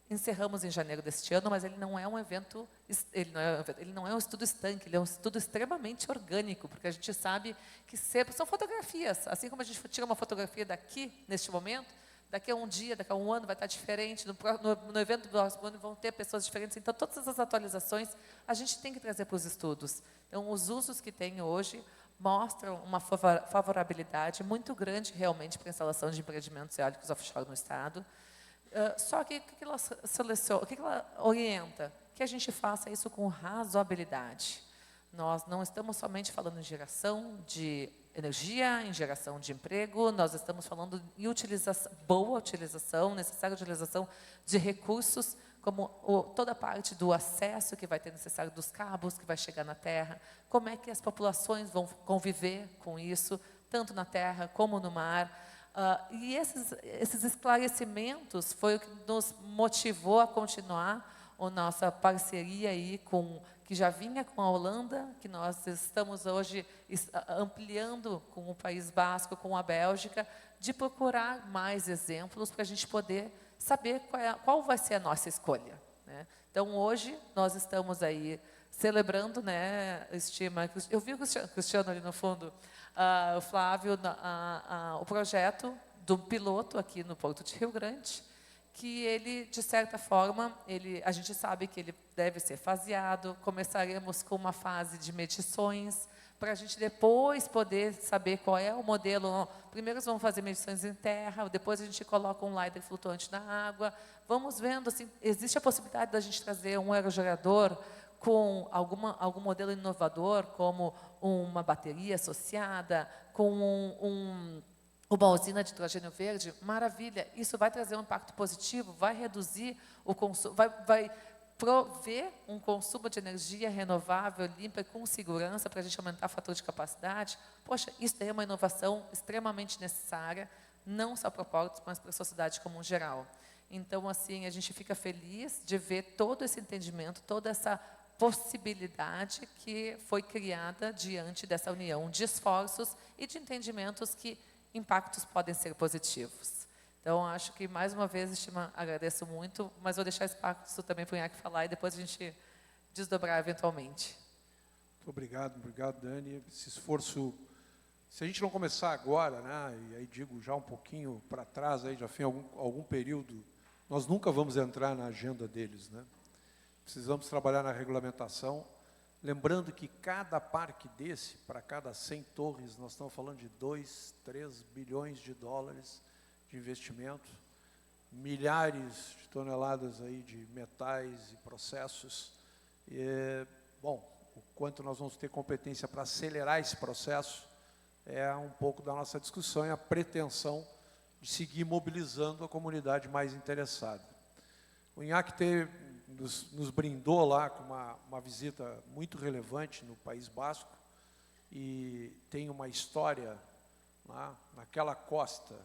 [SPEAKER 5] encerramos em janeiro deste ano, mas ele não é um evento, ele não é um estudo estanque, ele é um estudo extremamente orgânico, porque a gente sabe que sempre são fotografias, assim como a gente tira uma fotografia daqui, neste momento, daqui a um dia, daqui a um ano vai estar diferente, no evento do próximo ano vão ter pessoas diferentes, então todas essas atualizações a gente tem que trazer para os estudos. Então, os usos que tem hoje mostram uma favorabilidade muito grande realmente para a instalação de empreendimentos eólicos offshore no Estado. Só que o que ela seleciona, o que ela orienta? Que a gente faça isso com razoabilidade. Nós não estamos somente falando em geração de energia, em geração de emprego, nós estamos falando em boa utilização, necessária utilização de recursos, como toda a parte do acesso que vai ter necessário dos cabos que vai chegar na terra, como é que as populações vão conviver com isso, tanto na terra como no mar. E esses esclarecimentos foi o que nos motivou a continuar a nossa parceria aí que já vinha com a Holanda, que nós estamos hoje ampliando com o País Basco, com a Bélgica, de procurar mais exemplos para a gente poder saber qual vai ser a nossa escolha, né? Então, hoje, nós estamos aí celebrando, né, Estima, eu vi o Cristiano ali no fundo, o Flávio, o projeto do piloto aqui no Porto de Rio Grande, que ele, de certa forma, a gente sabe que ele deve ser faseado, começaremos com uma fase de medições, para a gente depois poder saber qual é o modelo. Primeiro vamos fazer medições em terra, depois a gente coloca um LiDAR flutuante na água, vamos vendo, assim, existe a possibilidade da gente trazer um aerogerador com algum modelo inovador, como uma bateria associada, com uma usina de hidrogênio verde, maravilha, isso vai trazer um impacto positivo, vai reduzir o consumo, vai prover um consumo de energia renovável, limpa e com segurança para a gente aumentar o fator de capacidade. Poxa, isso é uma inovação extremamente necessária, não só para portos, mas para a sociedade como um geral. Então, assim, a gente fica feliz de ver todo esse entendimento, toda essa possibilidade que foi criada diante dessa união de esforços e de entendimentos que impactos podem ser positivos. Então, acho que, mais uma vez, Estima, agradeço muito, mas vou deixar espaço também para o Inhaque falar e depois a gente desdobrar eventualmente.
[SPEAKER 2] Muito obrigado, Dani. Esse esforço, se a gente não começar agora, né, e aí digo já um pouquinho para trás, aí já tem algum período, nós nunca vamos entrar na agenda deles, né? precisamos trabalhar na regulamentação, lembrando que cada parque desse, para cada 100 torres, nós estamos falando de 2, 3 bilhões de dólares de investimento, milhares de toneladas aí de metais e processos. Bom, o quanto nós vamos ter competência para acelerar esse processo é um pouco da nossa discussão e a pretensão de seguir mobilizando a comunidade mais interessada. O INAC nos brindou lá com uma visita muito relevante no País Basco e tem uma história lá, naquela costa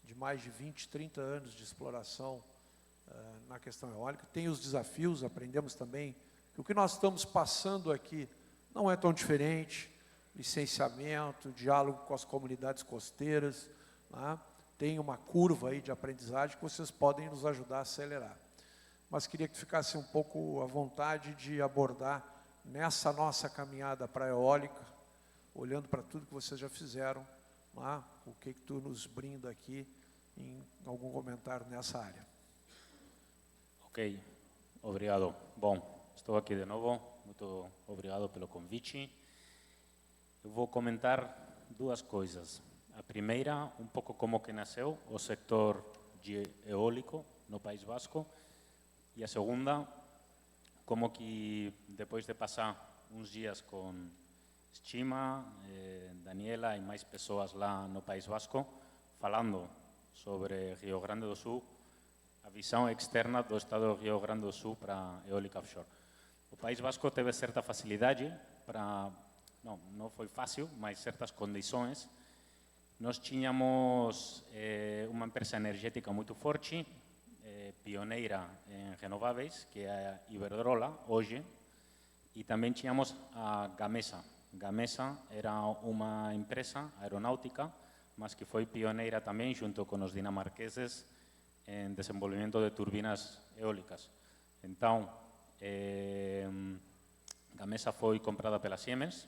[SPEAKER 2] de mais de 20, 30 anos de exploração na questão eólica. Tem os desafios, aprendemos também que o que nós estamos passando aqui não é tão diferente, licenciamento, diálogo com as comunidades costeiras, né? Tem uma curva aí de aprendizagem que vocês podem nos ajudar a acelerar. Mas queria que ficasse um pouco à vontade de abordar nessa nossa caminhada para a eólica, olhando para tudo que vocês já fizeram, né? O que tu nos brinda aqui em algum comentário nessa área.
[SPEAKER 6] Ok, obrigado. Bom, estou aqui de novo, muito obrigado pelo convite. Eu vou comentar duas coisas. A primeira, um pouco como que nasceu o sector eólico no País Basco, e a segunda, como que depois de passar uns dias com Estima, Daniela e mais pessoas lá no País Basco, falando sobre Rio Grande do Sul, a visão externa do estado do Rio Grande do Sul para a eólica offshore. O País Basco teve certa facilidade para, não foi fácil, mas certas condições. Nós tínhamos uma empresa energética muito forte, pioneira em renováveis, que é a Iberdrola, hoje, e também tínhamos a Gamesa. Gamesa era uma empresa aeronáutica, mas que foi pioneira também, junto com os dinamarqueses, em desenvolvimento de turbinas eólicas. Então, Gamesa foi comprada pela Siemens,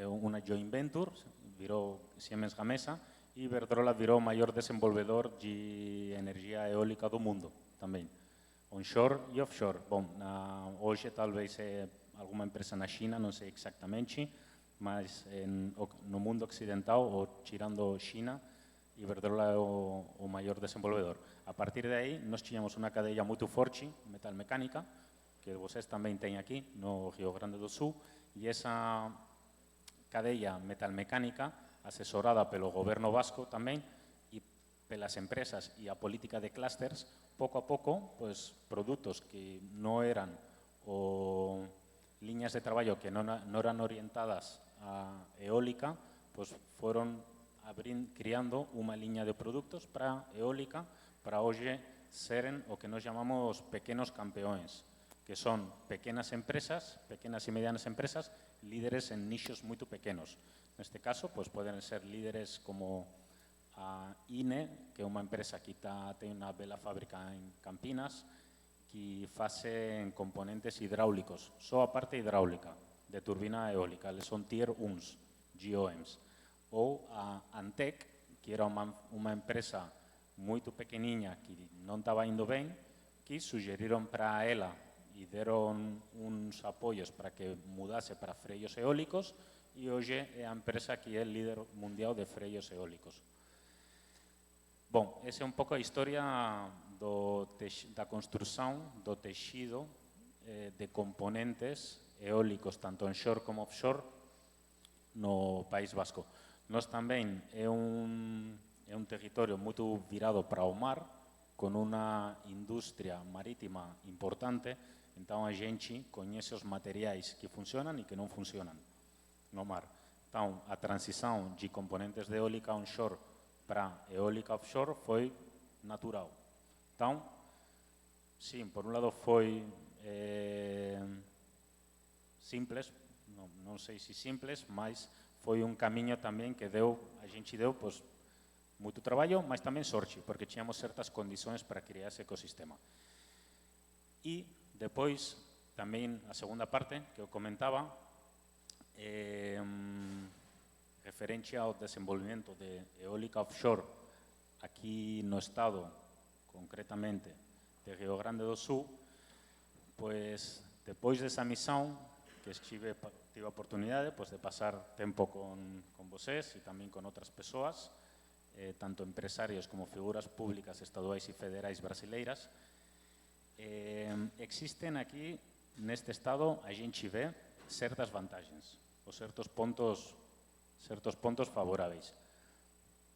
[SPEAKER 6] uma joint venture, virou Siemens Gamesa, e Iberdrola virou o maior desenvolvedor de energia eólica do mundo, também, onshore e offshore. Bom, hoje talvez é alguma empresa na China, não sei exatamente, mas no mundo ocidental, ou tirando China, Iberdrola é o maior desenvolvedor. A partir daí, nós tínhamos uma cadeia muito forte, metalmecânica, que vocês também têm aqui no Rio Grande do Sul, e essa cadeia metalmecânica, assessorada pelo governo basco também, e pelas empresas e a política de clusters, pouco a pouco, pues, produtos que não eram, ou linhas de trabalho que não eram orientadas a eólica, pues foram criando uma linha de produtos para eólica, para hoje serem o que nós chamamos pequenos campeões, que são pequenas empresas, pequenas e medianas empresas, líderes en nichos muy pequeños. En este caso, pues pueden ser líderes como INE, que es una empresa que tiene una bella fábrica en Campinas, que hace componentes hidráulicos, solo a parte hidráulica, de turbina eólica, son Tier 1, GOMs. O Antec, que era una empresa muy pequeña que no estaba indo bien, que sugirieron para ella y dieron unos apoyos para que mudase para frenos eólicos, y hoy es la empresa que es el líder mundial de frenos eólicos. Bom, essa é um pouco a história da construção do tecido de componentes eólicos, tanto onshore como offshore, no País Basco. Nós também é um território muito virado para o mar, com uma indústria marítima importante, então a gente conhece os materiais que funcionam e que não funcionam no mar. Então, a transição de componentes de eólica onshore para eólica offshore foi natural. Então, sim, por um lado foi simples, não sei se simples, mas foi um caminho também que a gente deu pues, muito trabalho, mas também sorte, porque tínhamos certas condições para criar esse ecossistema. E depois, também a segunda parte que eu comentava, referente ao desenvolvimento de eólica offshore aqui no estado, concretamente de Rio Grande do Sul, Pois, depois dessa missão, que tive a oportunidade de passar tempo com vocês e também com outras pessoas, tanto empresários como figuras públicas estaduais e federais brasileiras, existem aqui, neste estado, a gente vê certas vantagens, ou certos pontos favoráveis.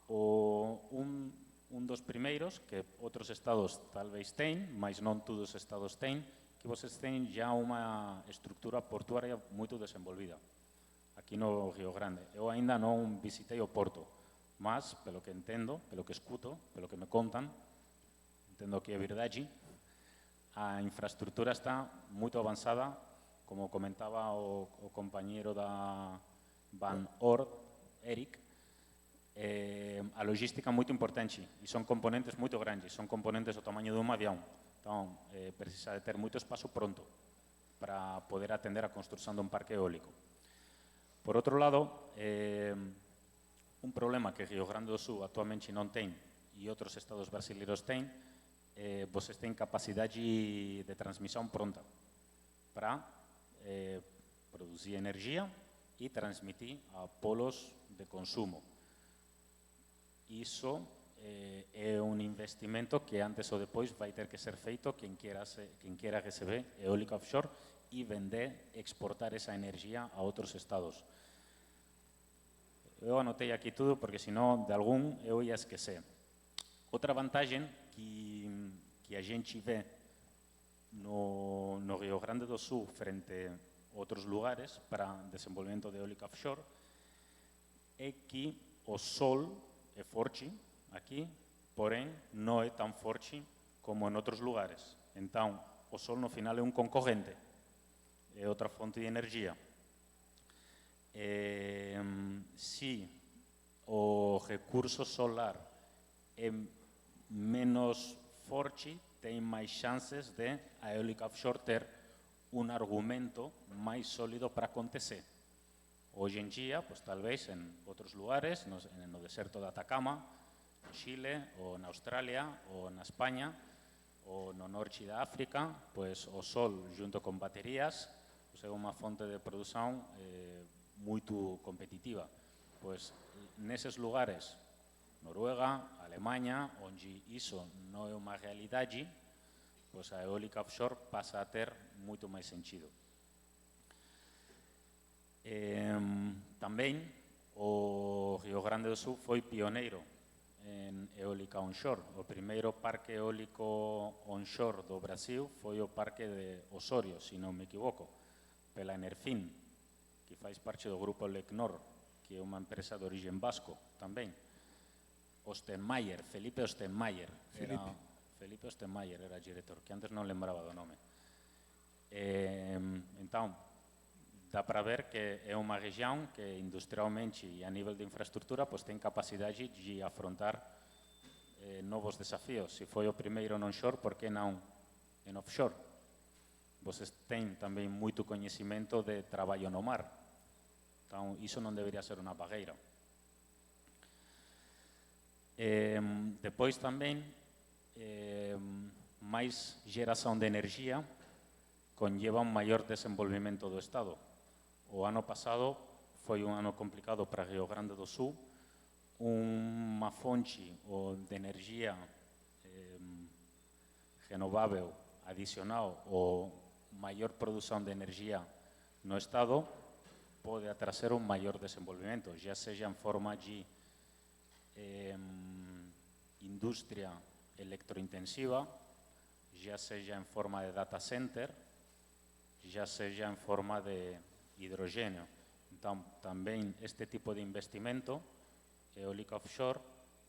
[SPEAKER 6] Um dos primeiros, que outros estados talvez têm, mas não todos os estados têm, que vocês têm já uma estrutura portuária muito desenvolvida, aqui no Rio Grande. Eu ainda não visitei o porto, mas, pelo que entendo, pelo que escuto, pelo que me contam, entendo que é verdade, a infraestrutura está muito avançada, como comentava o companheiro da Van Oord, Eric, a logística é muito importante e são componentes muito grandes, são componentes do tamanho de um avião. Então, precisa de ter muito espaço pronto para poder atender a construção de um parque eólico. Por outro lado, um problema que Rio Grande do Sul atualmente não tem e outros estados brasileiros têm, vocês têm capacidade de transmissão pronta para produzir energia e transmitir a polos de consumo. Isso é um investimento que antes ou depois vai ter que ser feito quem queira receber eólica offshore e vender, exportar essa energia a outros estados. Eu anotei aqui tudo porque senão de algum eu ia esquecer. Outra vantagem que a gente vê no Rio Grande do Sul frente a outros lugares para desenvolvimento de eólica offshore é que o sol é forte aqui, porém não é tão forte como em outros lugares. Então, o sol no final é um concorrente, é outra fonte de energia. Se o recurso solar é menos forte, tem mais chances de a eólica offshore ter um argumento mais sólido para acontecer. Hoje em dia, talvez em outros lugares, no deserto de Atacama, no Chile, ou na Austrália, ou na Espanha, ou no norte da África, o sol junto com baterias é uma fonte de produção muito competitiva. Nesses lugares, Noruega, Alemanha, onde isso não é uma realidade, a eólica offshore passa a ter muito mais sentido. Também o Rio Grande do Sul foi pioneiro em eólica onshore. O primeiro parque eólico onshore do Brasil foi o Parque de Osório, se não me equivoco, pela Enerfin, que faz parte do grupo Lecnor, que é uma empresa de origem basco também. Ostenmayer, Felipe Ostenmayer. Felipe Ostenmayer era diretor, que antes não lembrava do nome. Então, dá para ver que é uma região que industrialmente e a nível de infraestrutura tem capacidade de afrontar novos desafios. Se foi o primeiro no onshore, por que não em offshore? Vocês têm também muito conhecimento de trabalho no mar. Então, isso não deveria ser uma barreira. Depois também, mais geração de energia conlleva um maior desenvolvimento do Estado. O ano passado foi um ano complicado para Rio Grande do Sul. Uma fonte de energia renovável adicional ou maior produção de energia no Estado pode trazer um maior desenvolvimento, já seja em forma de indústria eletrointensiva, já seja em forma de data center, já seja em forma de hidrogênio. Então, também este tipo de investimento, eólica offshore,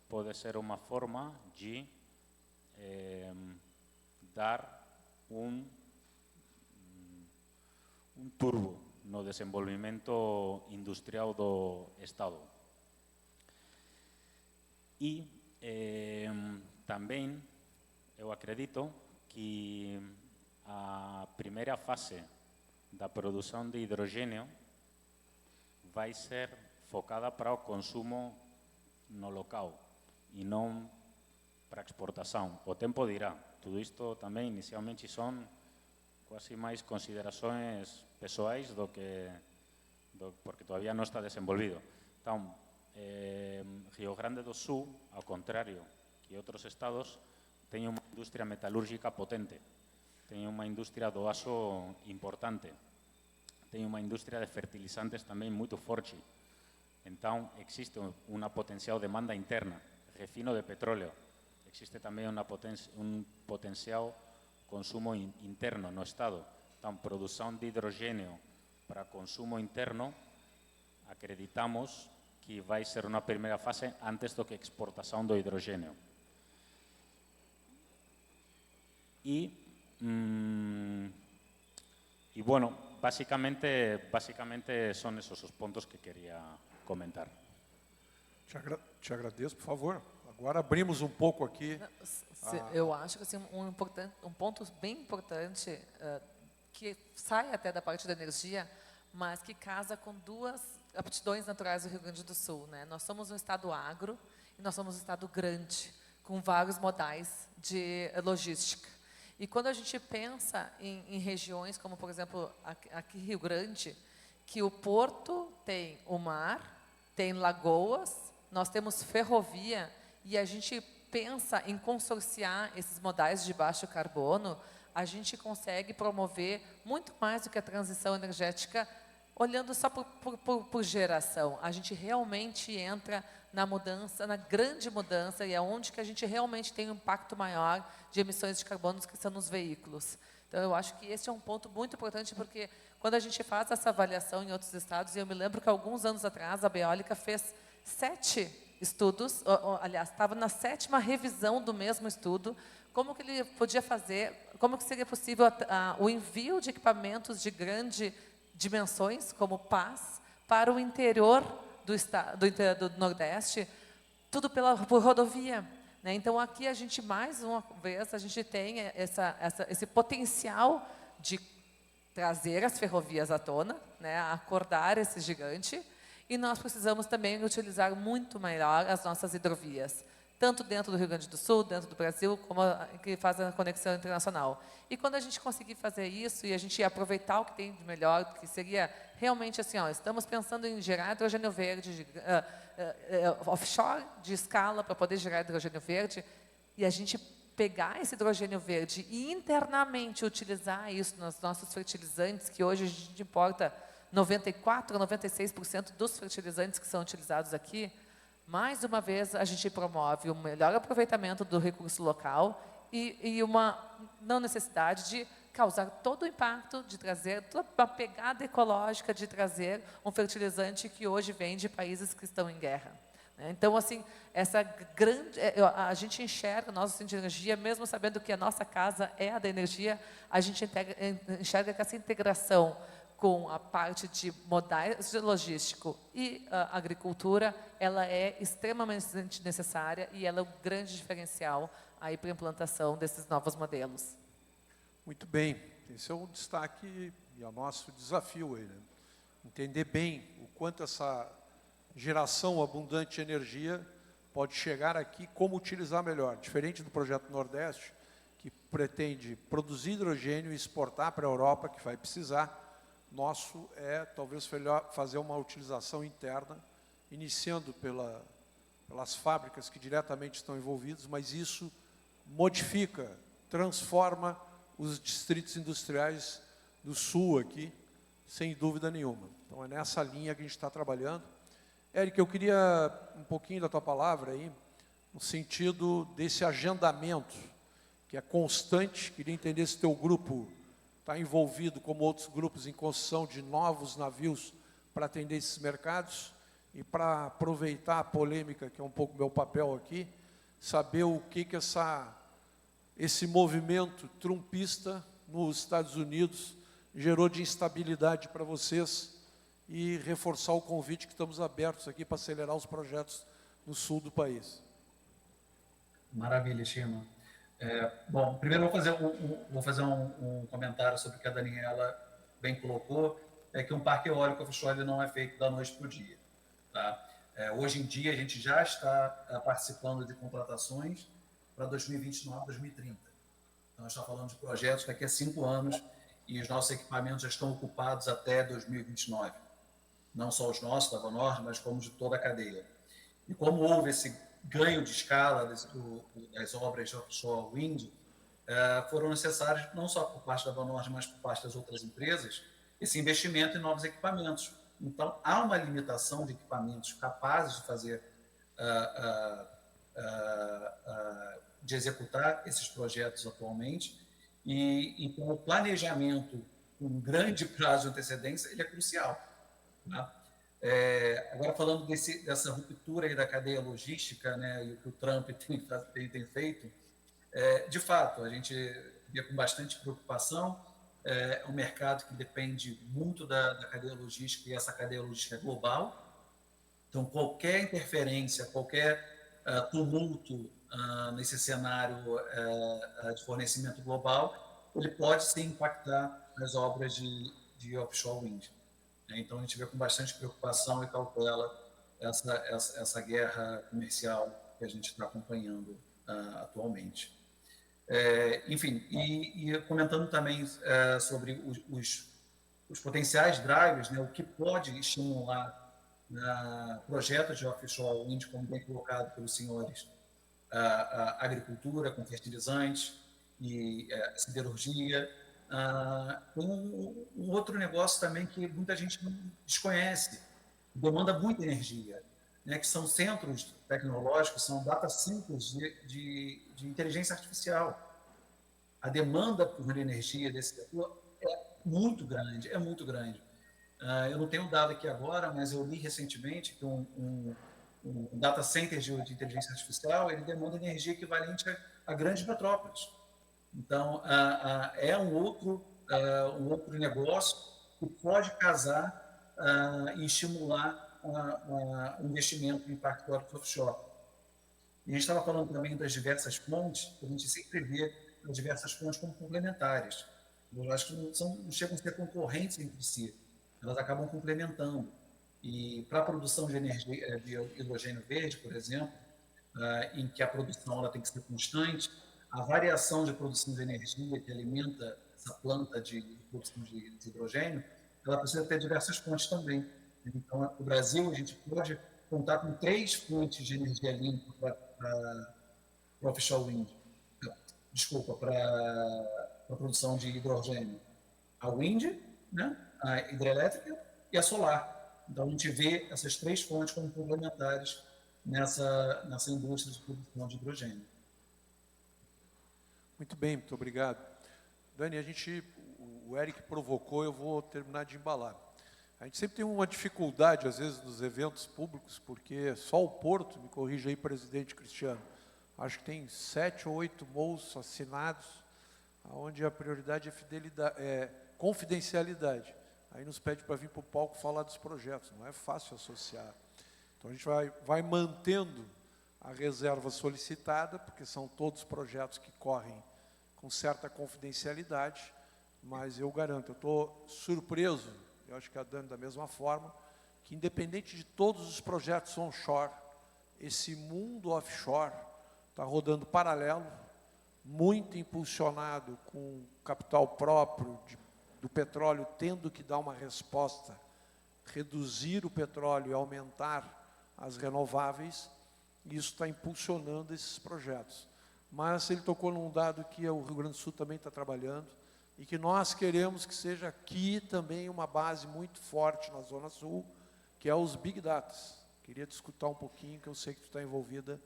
[SPEAKER 6] pode ser uma forma de dar um turbo no desenvolvimento industrial do Estado. E também eu acredito que a primeira fase da produção de hidrogênio vai ser focada para o consumo no local e não para exportação. O tempo dirá. Tudo isto também inicialmente são quase mais considerações pessoais porque todavía não está desenvolvido. Então, Rio Grande do Sul, ao contrário que outros estados, tem uma indústria metalúrgica potente, tem uma indústria do aço importante, tem uma indústria de fertilizantes também muito forte. Então, existe uma potencial demanda interna, refino de petróleo, existe também potencial consumo interno no estado. Então, produção de hidrogênio para consumo interno, acreditamos que vai ser uma primeira fase antes do que exportação do hidrogênio. E bueno, basicamente são esses os pontos que queria comentar.
[SPEAKER 2] Te agradeço, por favor. Agora abrimos um pouco aqui.
[SPEAKER 5] Eu acho que assim, um ponto bem importante, que sai até da parte da energia, mas que casa com duas aptidões naturais do Rio Grande do Sul, né? Nós somos um estado agro e nós somos um estado grande, com vários modais de logística. E quando a gente pensa em regiões como, por exemplo, aqui Rio Grande, que o porto tem o mar, tem lagoas, nós temos ferrovia, e a gente pensa em consorciar esses modais de baixo carbono, a gente consegue promover muito mais do que a transição energética, olhando só por geração. A gente realmente entra na mudança, na grande mudança, e é onde que a gente realmente tem um impacto maior de emissões de carbono, que são nos veículos. Então, eu acho que esse é um ponto muito importante, porque quando a gente faz essa avaliação em outros estados, e eu me lembro que alguns anos atrás a Beólica fez 7 estudos, aliás, estava na 7ª revisão do mesmo estudo, como que ele podia fazer, como que seria possível o envio de equipamentos de grande dimensões, como pás, para o interior do Nordeste, tudo por rodovia, né? Então, aqui a gente, mais uma vez, a gente tem esse potencial de trazer as ferrovias à tona, né? Acordar esse gigante, e nós precisamos também utilizar muito melhor as nossas hidrovias, tanto dentro do Rio Grande do Sul, dentro do Brasil, como que faz a conexão internacional. E quando a gente conseguir fazer isso e a gente aproveitar o que tem de melhor, que seria realmente assim, estamos pensando em gerar hidrogênio verde, offshore de escala para poder gerar hidrogênio verde, e a gente pegar esse hidrogênio verde e internamente utilizar isso nos nossos fertilizantes, que hoje a gente importa 94% a 96% dos fertilizantes que são utilizados aqui. Mais uma vez, a gente promove um melhor aproveitamento do recurso local e uma não necessidade de causar todo o impacto, de trazer toda uma pegada ecológica, de trazer um fertilizante que hoje vem de países que estão em guerra. Então, assim, essa grande, a gente enxerga, nós, assim, de energia, mesmo sabendo que a nossa casa é a da energia, a gente enxerga que essa integração com a parte de modais de logístico e agricultura, ela é extremamente necessária e ela é um grande diferencial aí para a implantação desses novos modelos.
[SPEAKER 2] Muito bem, esse é o destaque e é o nosso desafio aí, né? Entender bem o quanto essa geração abundante de energia pode chegar aqui, como utilizar melhor, diferente do projeto Nordeste, que pretende produzir hidrogênio e exportar para a Europa, que vai precisar. Nosso é, talvez, fazer uma utilização interna, iniciando pelas fábricas que diretamente estão envolvidas, mas isso modifica, transforma os distritos industriais do Sul aqui, sem dúvida nenhuma. Então, é nessa linha que a gente está trabalhando. Éric, eu queria um pouquinho da tua palavra aí, no sentido desse agendamento, que é constante. Queria entender se teu grupo está envolvido, como outros grupos, em construção de novos navios para atender esses mercados, e para aproveitar a polêmica, que é um pouco meu papel aqui, saber o que esse movimento trumpista nos Estados Unidos gerou de instabilidade para vocês, e reforçar o convite que estamos abertos aqui para acelerar os projetos no sul do país.
[SPEAKER 3] Maravilha, Chima. Bom, primeiro vou fazer um comentário sobre o que a Daniela bem colocou, é que um parque eólico offshore não é feito da noite para o dia. Tá? Hoje em dia, a gente já está participando de contratações para 2029, 2030. Então, a gente está falando de projetos daqui a 5 anos, e os nossos equipamentos já estão ocupados até 2029. Não só os nossos, da Vanorge, mas como de toda a cadeia. E como houve esse ganho de escala das obras de offshore wind, foram necessários, não só por parte da Vanorge, mas por parte das outras empresas, esse investimento em novos equipamentos. Então, há uma limitação de equipamentos capazes de fazer, de executar esses projetos atualmente, e então o planejamento com um grande prazo de antecedência ele é crucial. Tá? Agora, falando dessa ruptura aí da cadeia logística, né, e o que o Trump tem feito, de fato, a gente vê com bastante preocupação. É um mercado que depende muito da cadeia logística, e essa cadeia logística é global. Então, qualquer interferência, qualquer tumulto nesse cenário de fornecimento global, ele pode sim impactar as obras de offshore wind. Então, a gente vê com bastante preocupação e cautela essa guerra comercial que a gente está acompanhando atualmente. Enfim, e comentando também sobre os potenciais drivers, né, o que pode estimular projetos de offshore wind, como bem colocado pelos senhores, a agricultura com fertilizantes e siderurgia. Tem um outro negócio também que muita gente não desconhece, demanda muita energia, né, que são centros tecnológicos, são data centers de inteligência artificial. A demanda por energia desse setor é muito grande, é muito grande. Eu não tenho dado aqui agora, mas eu li recentemente que um data center de inteligência artificial ele demanda energia equivalente a grandes metrópoles. Então, é um outro negócio que pode casar e estimular o investimento em parques eólicos offshore. E a gente estava falando também das diversas fontes, a gente sempre vê as diversas fontes como complementares. Eu acho que não chegam a ser concorrentes entre si, elas acabam complementando. E para a produção de energia de hidrogênio verde, por exemplo, em que a produção ela tem que ser constante, a variação de produção de energia que alimenta essa planta de produção de hidrogênio, ela precisa ter diversas fontes também. Então, no Brasil, a gente pode contar com 3 fontes de energia limpa para offshore wind. Desculpa, para a produção de hidrogênio. A wind, né, a hidrelétrica e a solar. Então, a gente vê essas 3 fontes como complementares nessa indústria de produção de hidrogênio.
[SPEAKER 2] Muito bem, muito obrigado. Dani, o Eric provocou, eu vou terminar de embalar. A gente sempre tem uma dificuldade, às vezes, nos eventos públicos, porque só o Porto, me corrija aí, presidente Cristiano, acho que tem 7 ou 8 MOUs assinados, onde a prioridade é confidencialidade. Aí nos pede para vir para o palco falar dos projetos, não é fácil associar. Então a gente vai mantendo a reserva solicitada, porque são todos projetos que correm com certa confidencialidade, mas eu garanto, eu estou surpreso, eu acho que a Dani da mesma forma, que independente de todos os projetos onshore, esse mundo offshore está rodando paralelo, muito impulsionado com capital próprio do petróleo, tendo que dar uma resposta, reduzir o petróleo e aumentar as renováveis, e isso está impulsionando esses projetos. Mas ele tocou num dado que o Rio Grande do Sul também está trabalhando, e que nós queremos que seja aqui também uma base muito forte na Zona Sul, que é os Big Data. Queria te escutar um pouquinho, que eu sei que tu está envolvida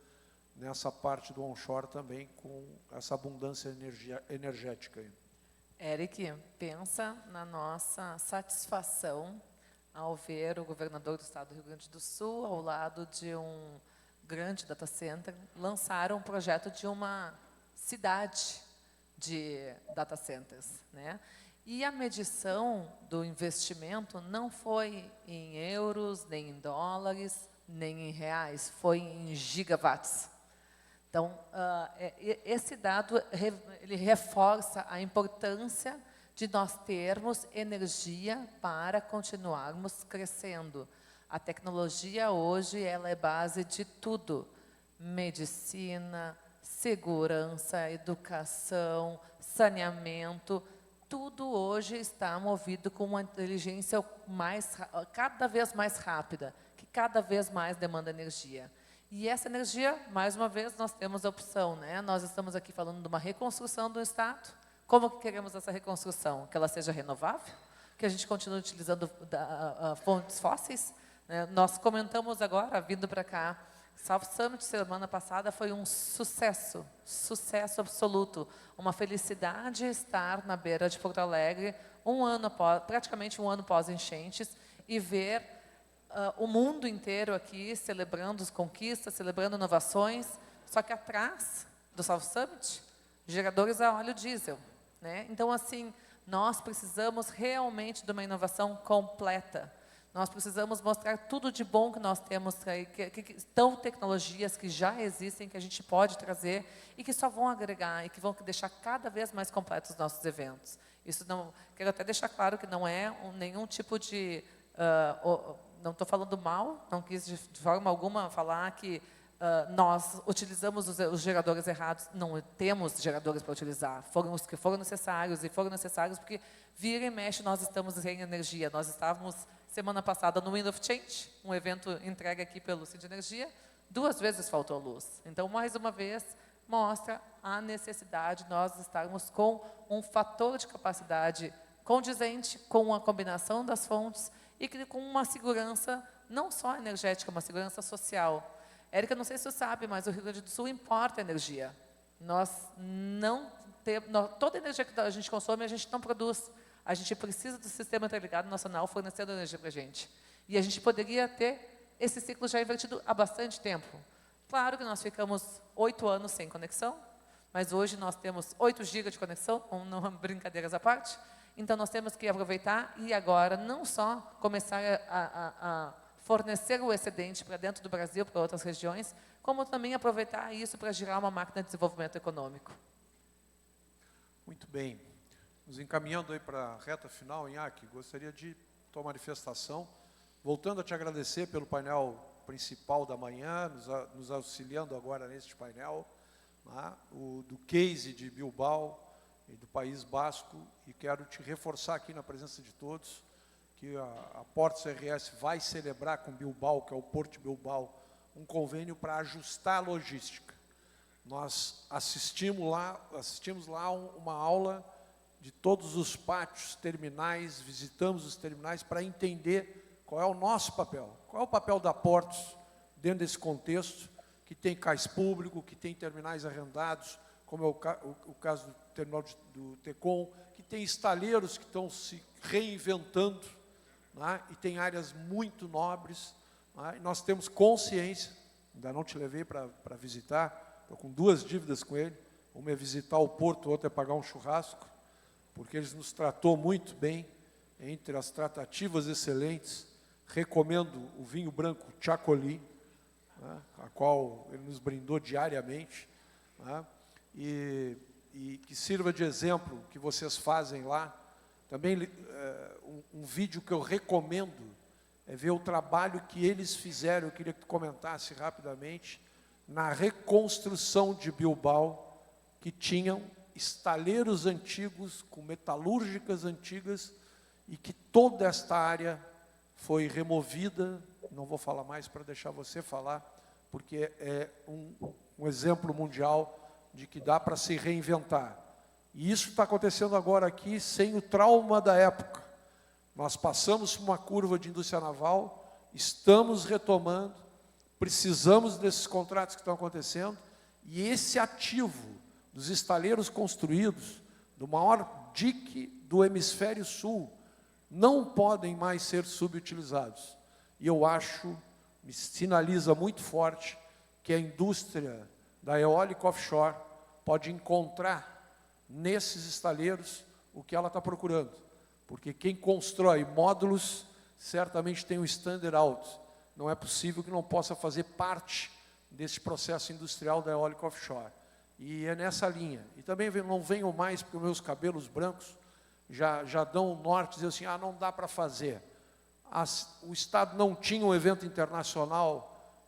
[SPEAKER 2] nessa parte do onshore também, com essa abundância energética aí.
[SPEAKER 5] Eric, pensa na nossa satisfação ao ver o governador do estado do Rio Grande do Sul, ao lado de um grande data center, lançar um projeto de uma cidade de data centers, né? E a medição do investimento não foi em euros, nem em dólares, nem em reais, foi em gigawatts. Então, esse dado ele reforça a importância de nós termos energia para continuarmos crescendo. A tecnologia hoje ela é base de tudo: medicina, segurança, educação, saneamento. tudo hoje está movido com uma inteligência cada vez mais rápida, que cada vez mais demanda energia. E essa energia, mais uma vez, nós temos a opção, né? Nós estamos aqui falando de uma reconstrução do Estado. Como que queremos essa reconstrução? Que ela seja renovável? Que a gente continue utilizando fontes fósseis? Né? Nós comentamos agora, vindo para cá, South Summit, semana passada, foi um sucesso absoluto. Uma felicidade estar na beira de Porto Alegre, praticamente um ano pós-enchentes, e ver o mundo inteiro aqui celebrando as conquistas, celebrando inovações, só que atrás do South Summit, geradores a óleo diesel. Né? Então, assim, nós precisamos realmente de uma inovação completa. Nós precisamos mostrar tudo de bom que nós temos aí, que estão tecnologias que já existem, que a gente pode trazer e que só vão agregar e que vão deixar cada vez mais completos os nossos eventos. Isso não, quero até deixar claro que não é nenhum tipo de... não estou falando mal, não quis de forma alguma falar que nós utilizamos os geradores errados. Não temos geradores para utilizar. Foram os que foram necessários e foram necessários porque vira e mexe nós estamos em energia. Nós estávamos semana passada no Wind of Change, um evento entregue aqui pelo Cid Energia, 2 vezes faltou luz. Então, mais uma vez, mostra a necessidade de nós estarmos com um fator de capacidade condizente com a combinação das fontes e com uma segurança, não só energética, uma segurança social. Érica, não sei se você sabe, mas o Rio Grande do Sul importa energia. Nós não temos... Toda a energia que a gente consome, a gente não produz. A gente precisa do Sistema Interligado Nacional fornecendo energia para a gente. E a gente poderia ter esse ciclo já invertido há bastante tempo. Claro que nós ficamos 8 anos sem conexão, mas hoje nós temos 8 GB de conexão, não brincadeiras à parte. Então, nós temos que aproveitar e agora não só começar a fornecer o excedente para dentro do Brasil, para outras regiões, como também aproveitar isso para girar uma máquina de desenvolvimento econômico.
[SPEAKER 2] Muito bem. Nos encaminhando aí para a reta final, Inhaque, gostaria de tua manifestação, voltando a te agradecer pelo painel principal da manhã, nos auxiliando agora neste painel, né, do case de Bilbao e do País Basco, e quero te reforçar aqui na presença de todos, que a Portos RS vai celebrar com Bilbao, que é o Porto de Bilbao, um convênio para ajustar a logística. Nós assistimos lá uma aula de todos os pátios terminais, visitamos os terminais para entender qual é o nosso papel, qual é o papel da Portos dentro desse contexto, que tem cais público, que tem terminais arrendados, como é o caso do terminal do Tecom, que tem estaleiros que estão se reinventando, né, e tem áreas muito nobres, né, e nós temos consciência, ainda não te levei para visitar, estou com 2 dívidas com ele, uma é visitar o porto, outra é pagar um churrasco, porque eles nos tratou muito bem, entre as tratativas excelentes. Recomendo o vinho branco Chacoli, né, a qual ele nos brindou diariamente, né, e que sirva de exemplo que vocês fazem lá. Também um vídeo que eu recomendo é ver o trabalho que eles fizeram, eu queria que tu comentasse rapidamente, na reconstrução de Bilbao, que tinham estaleiros antigos, com metalúrgicas antigas, e que toda esta área foi removida. Não vou falar mais para deixar você falar, porque é um exemplo mundial de que dá para se reinventar. E isso está acontecendo agora aqui sem o trauma da época. Nós passamos por uma curva de indústria naval, estamos retomando, precisamos desses contratos que estão acontecendo, e esse ativo dos estaleiros construídos, do maior dique do hemisfério sul, não podem mais ser subutilizados. E eu acho, me sinaliza muito forte, que a indústria da eólica offshore pode encontrar nesses estaleiros o que ela está procurando. Porque quem constrói módulos certamente tem um standard alto. Não é possível que não possa fazer parte desse processo industrial da eólica offshore. E é nessa linha. E também não venham mais, porque meus cabelos brancos já dão um norte, dizendo assim, não dá para fazer. O Estado não tinha um evento internacional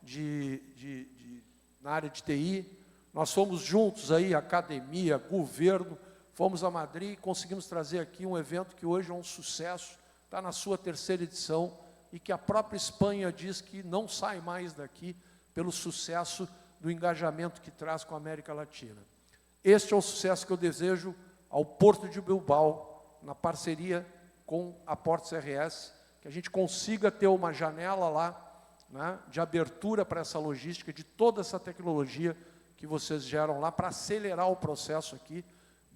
[SPEAKER 2] na área de TI. Nós fomos juntos aí, academia, governo, fomos a Madrid e conseguimos trazer aqui um evento que hoje é um sucesso, está na sua 3ª edição, e que a própria Espanha diz que não sai mais daqui pelo sucesso do engajamento que traz com a América Latina. Este é o sucesso que eu desejo ao Porto de Bilbao, na parceria com a Portos RS, que a gente consiga ter uma janela lá, né, de abertura para essa logística, de toda essa tecnologia que vocês geram lá, para acelerar o processo aqui,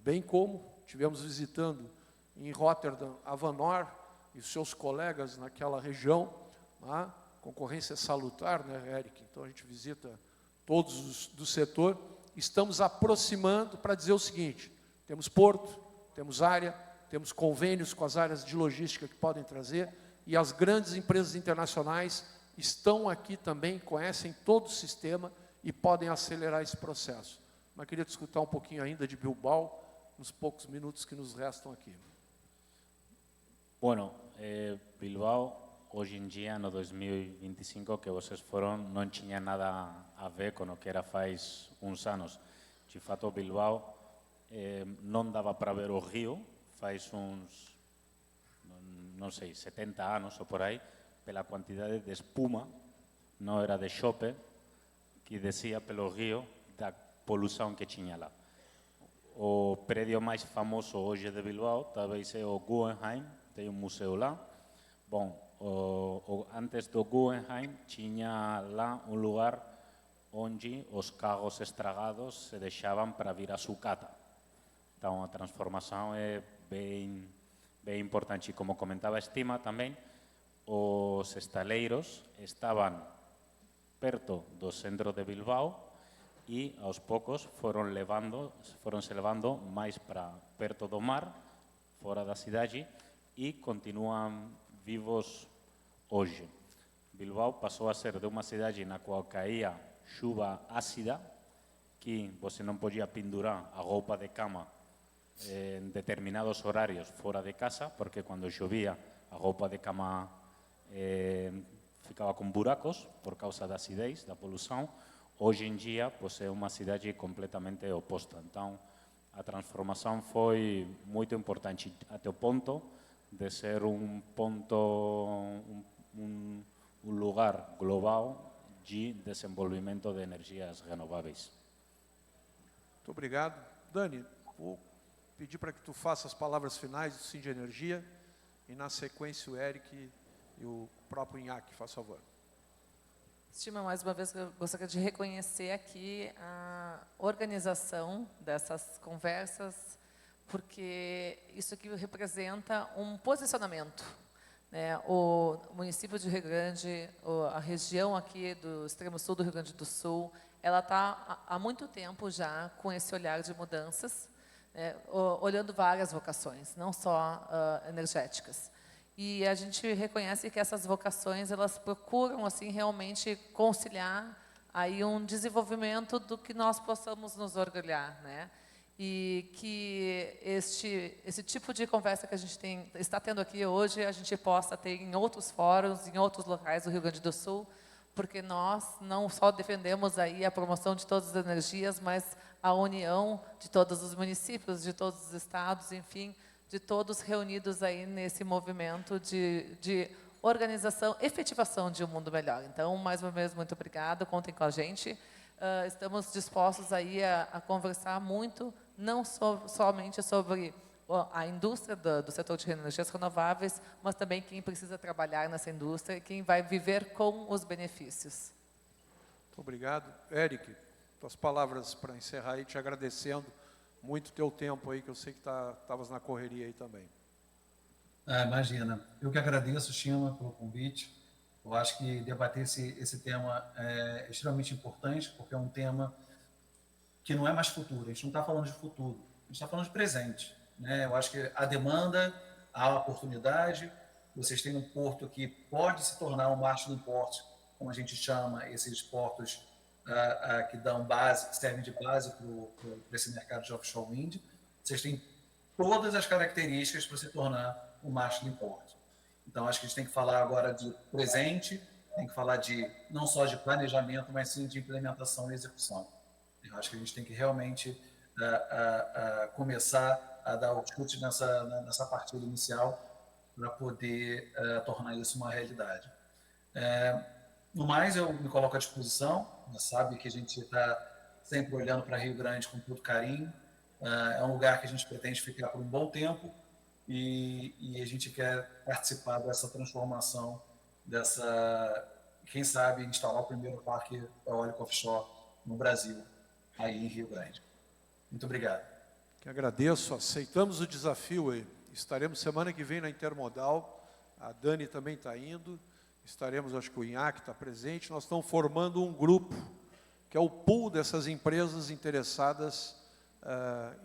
[SPEAKER 2] bem como tivemos visitando em Rotterdam a Van Oord e os seus colegas naquela região, né, concorrência salutar, né, Eric? Então a gente visita todos os do setor, estamos aproximando para dizer o seguinte: temos porto, temos área, temos convênios com as áreas de logística que podem trazer, e as grandes empresas internacionais estão aqui também, conhecem todo o sistema e podem acelerar esse processo. Mas queria te escutar um pouquinho ainda de Bilbao, nos poucos minutos que nos restam aqui.
[SPEAKER 6] Bueno, Bilbao, hoje em dia, no 2025, que vocês foram, não tinha nada a ver com o que era faz uns anos. De fato, Bilbao não dava para ver o rio, faz uns, não sei, 70 anos ou por aí, pela quantidade de espuma, não era de chope, que descia pelo rio da poluição que tinha lá. O prédio mais famoso hoje de Bilbao talvez é o Guggenheim, tem um museu lá. Bom, antes do Guggenheim tinha lá um lugar onde os carros estragados se deixavam para vir a sucata. Então a transformação é bem importante. Como comentava a Estima também, os estaleiros estavam perto do centro de Bilbao e aos poucos foram se levando mais para perto do mar, fora da cidade, e continuam vivos hoje. Bilbao passou a ser de uma cidade na qual caía chuva ácida, que você não podia pendurar a roupa de cama em determinados horários fora de casa, porque quando chovia a roupa de cama ficava com buracos por causa da acidez, da poluição. Hoje em dia, é uma cidade completamente oposta. Então, a transformação foi muito importante, até o ponto de ser um lugar global de desenvolvimento de energias renováveis.
[SPEAKER 2] Muito obrigado. Dani, vou pedir para que tu faça as palavras finais do Sind Energia e, na sequência, o Eric e o próprio Inhaque, faz favor.
[SPEAKER 5] Estima, mais uma vez, eu gostaria de reconhecer aqui a organização dessas conversas, porque isso aqui representa um posicionamento, né? O município de Rio Grande, a região aqui do extremo sul do Rio Grande do Sul, ela está há muito tempo já com esse olhar de mudanças, né? Olhando várias vocações, não só energéticas. E a gente reconhece que essas vocações, elas procuram assim realmente conciliar aí um desenvolvimento do que nós possamos nos orgulhar, né? E que esse tipo de conversa que a gente está tendo aqui hoje, a gente possa ter em outros fóruns, em outros locais do Rio Grande do Sul, porque nós não só defendemos aí a promoção de todas as energias, mas a união de todos os municípios, de todos os estados, enfim, de todos reunidos aí nesse movimento de organização, efetivação de um mundo melhor. Então, mais uma vez, muito obrigada, contem com a gente. Estamos dispostos aí a conversar muito, não somente sobre a indústria do setor de energias renováveis, mas também quem precisa trabalhar nessa indústria e quem vai viver com os benefícios.
[SPEAKER 2] Muito obrigado. Eric, tuas palavras para encerrar aí, te agradecendo muito o teu tempo aí, que eu sei que estavas na correria aí também.
[SPEAKER 3] Imagina. Eu que agradeço, Estima, pelo convite. Eu acho que debater esse tema é extremamente importante, porque é um tema que não é mais futuro. A gente não está falando de futuro, a gente está falando de presente, né? Eu acho que a demanda, a oportunidade, vocês têm um porto que pode se tornar um marginal port, como a gente chama esses portos que dão base, que servem de base para esse mercado de offshore wind. Vocês têm todas as características para se tornar um marginal port. Então, acho que a gente tem que falar agora de presente, tem que falar não só de planejamento, mas sim de implementação e execução. Eu acho que a gente tem que realmente começar a dar o chute nessa partida inicial para poder tornar isso uma realidade. No mais, eu me coloco à disposição, sabe que a gente está sempre olhando para Rio Grande com todo carinho, é um lugar que a gente pretende ficar por um bom tempo e a gente quer participar dessa transformação, quem sabe, instalar o primeiro parque eólico offshore no Brasil, aí em Rio Grande. Muito obrigado.
[SPEAKER 2] Que agradeço, aceitamos o desafio aí. Estaremos semana que vem na Intermodal, a Dani também está indo, estaremos, acho que o Inhaque está presente, nós estamos formando um grupo, que é o pool dessas empresas interessadas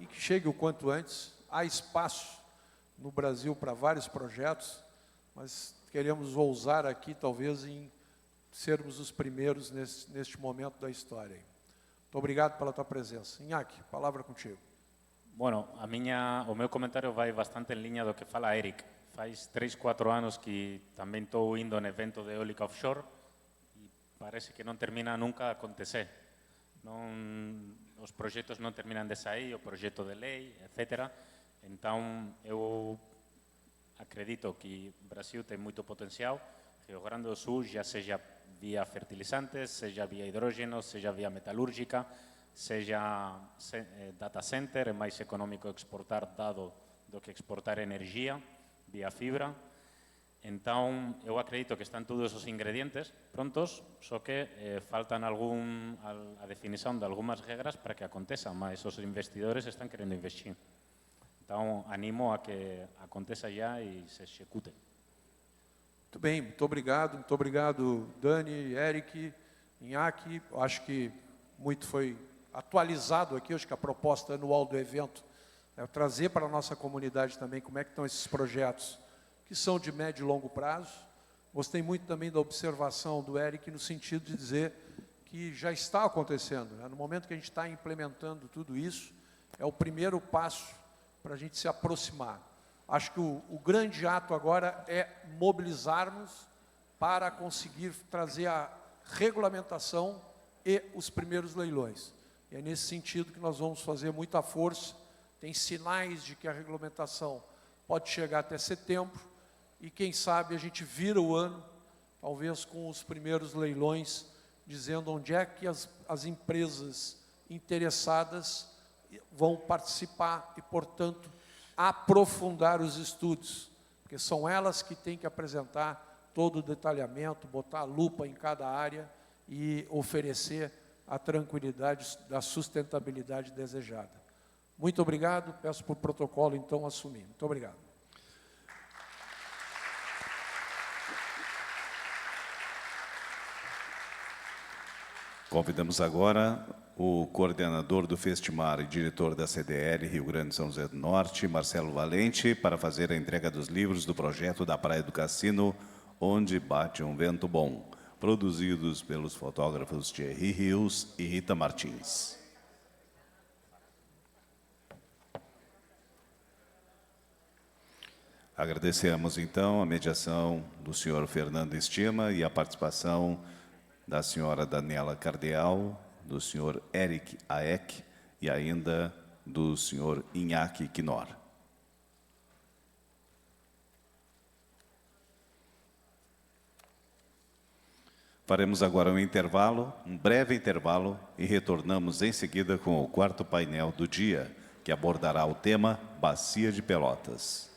[SPEAKER 2] e que chegue o quanto antes. Há espaço no Brasil para vários projetos, mas queremos ousar aqui, talvez, em sermos os primeiros neste momento da história. Muito obrigado pela tua presença. Inhaque, palavra contigo.
[SPEAKER 6] Bueno, o meu comentário vai bastante em linha do que fala Eric. Faz 3, 4 anos que também estou indo em evento de eólica offshore e parece que não termina nunca a acontecer. Os projetos não terminam de sair, o projeto de lei, etc. Então, eu acredito que o Brasil tem muito potencial. Rio Grande do Sul, já seja via fertilizantes, seja via hidrógeno, seja via metalúrgica, seja data center, é mais econômico exportar dado do que exportar energia via fibra. Então, eu acredito que estão todos os ingredientes prontos, só que faltan a definição de algumas regras para que aconteça, mas os investidores estão querendo investir. Então, animo a que aconteça já e se execute.
[SPEAKER 2] Muito bem, muito obrigado Dani, Eric, Inhaque. Acho que muito foi atualizado aqui, acho que a proposta anual do evento é trazer para a nossa comunidade também como é que estão esses projetos que são de médio e longo prazo. Gostei muito também da observação do Eric no sentido de dizer que já está acontecendo, né? No momento que a gente está implementando tudo isso, é o primeiro passo para a gente se aproximar. Acho que o grande ato agora é mobilizarmos para conseguir trazer a regulamentação e os primeiros leilões. E é nesse sentido que nós vamos fazer muita força. Tem sinais de que a regulamentação pode chegar até setembro e, quem sabe, a gente vira o ano, talvez com os primeiros leilões, dizendo onde é que as empresas interessadas vão participar e, portanto, aprofundar os estudos, porque são elas que têm que apresentar todo o detalhamento, botar a lupa em cada área e oferecer a tranquilidade da sustentabilidade desejada. Muito obrigado, peço por protocolo, então, assumir. Muito obrigado.
[SPEAKER 1] Convidamos agora o coordenador do Festimar e diretor da CDL Rio Grande São José do Norte, Marcelo Valente, para fazer a entrega dos livros do projeto da Praia do Cassino, Onde Bate um Vento Bom, produzidos pelos fotógrafos Thierry Rios e Rita Martins. Agradecemos, então, a mediação do senhor Fernando Estima e a participação da senhora Daniela Cardeal, do senhor Eric Aek e ainda do senhor Inhaque Quinor. Faremos agora um breve intervalo, e retornamos em seguida com o quarto painel do dia, que abordará o tema Bacia de Pelotas.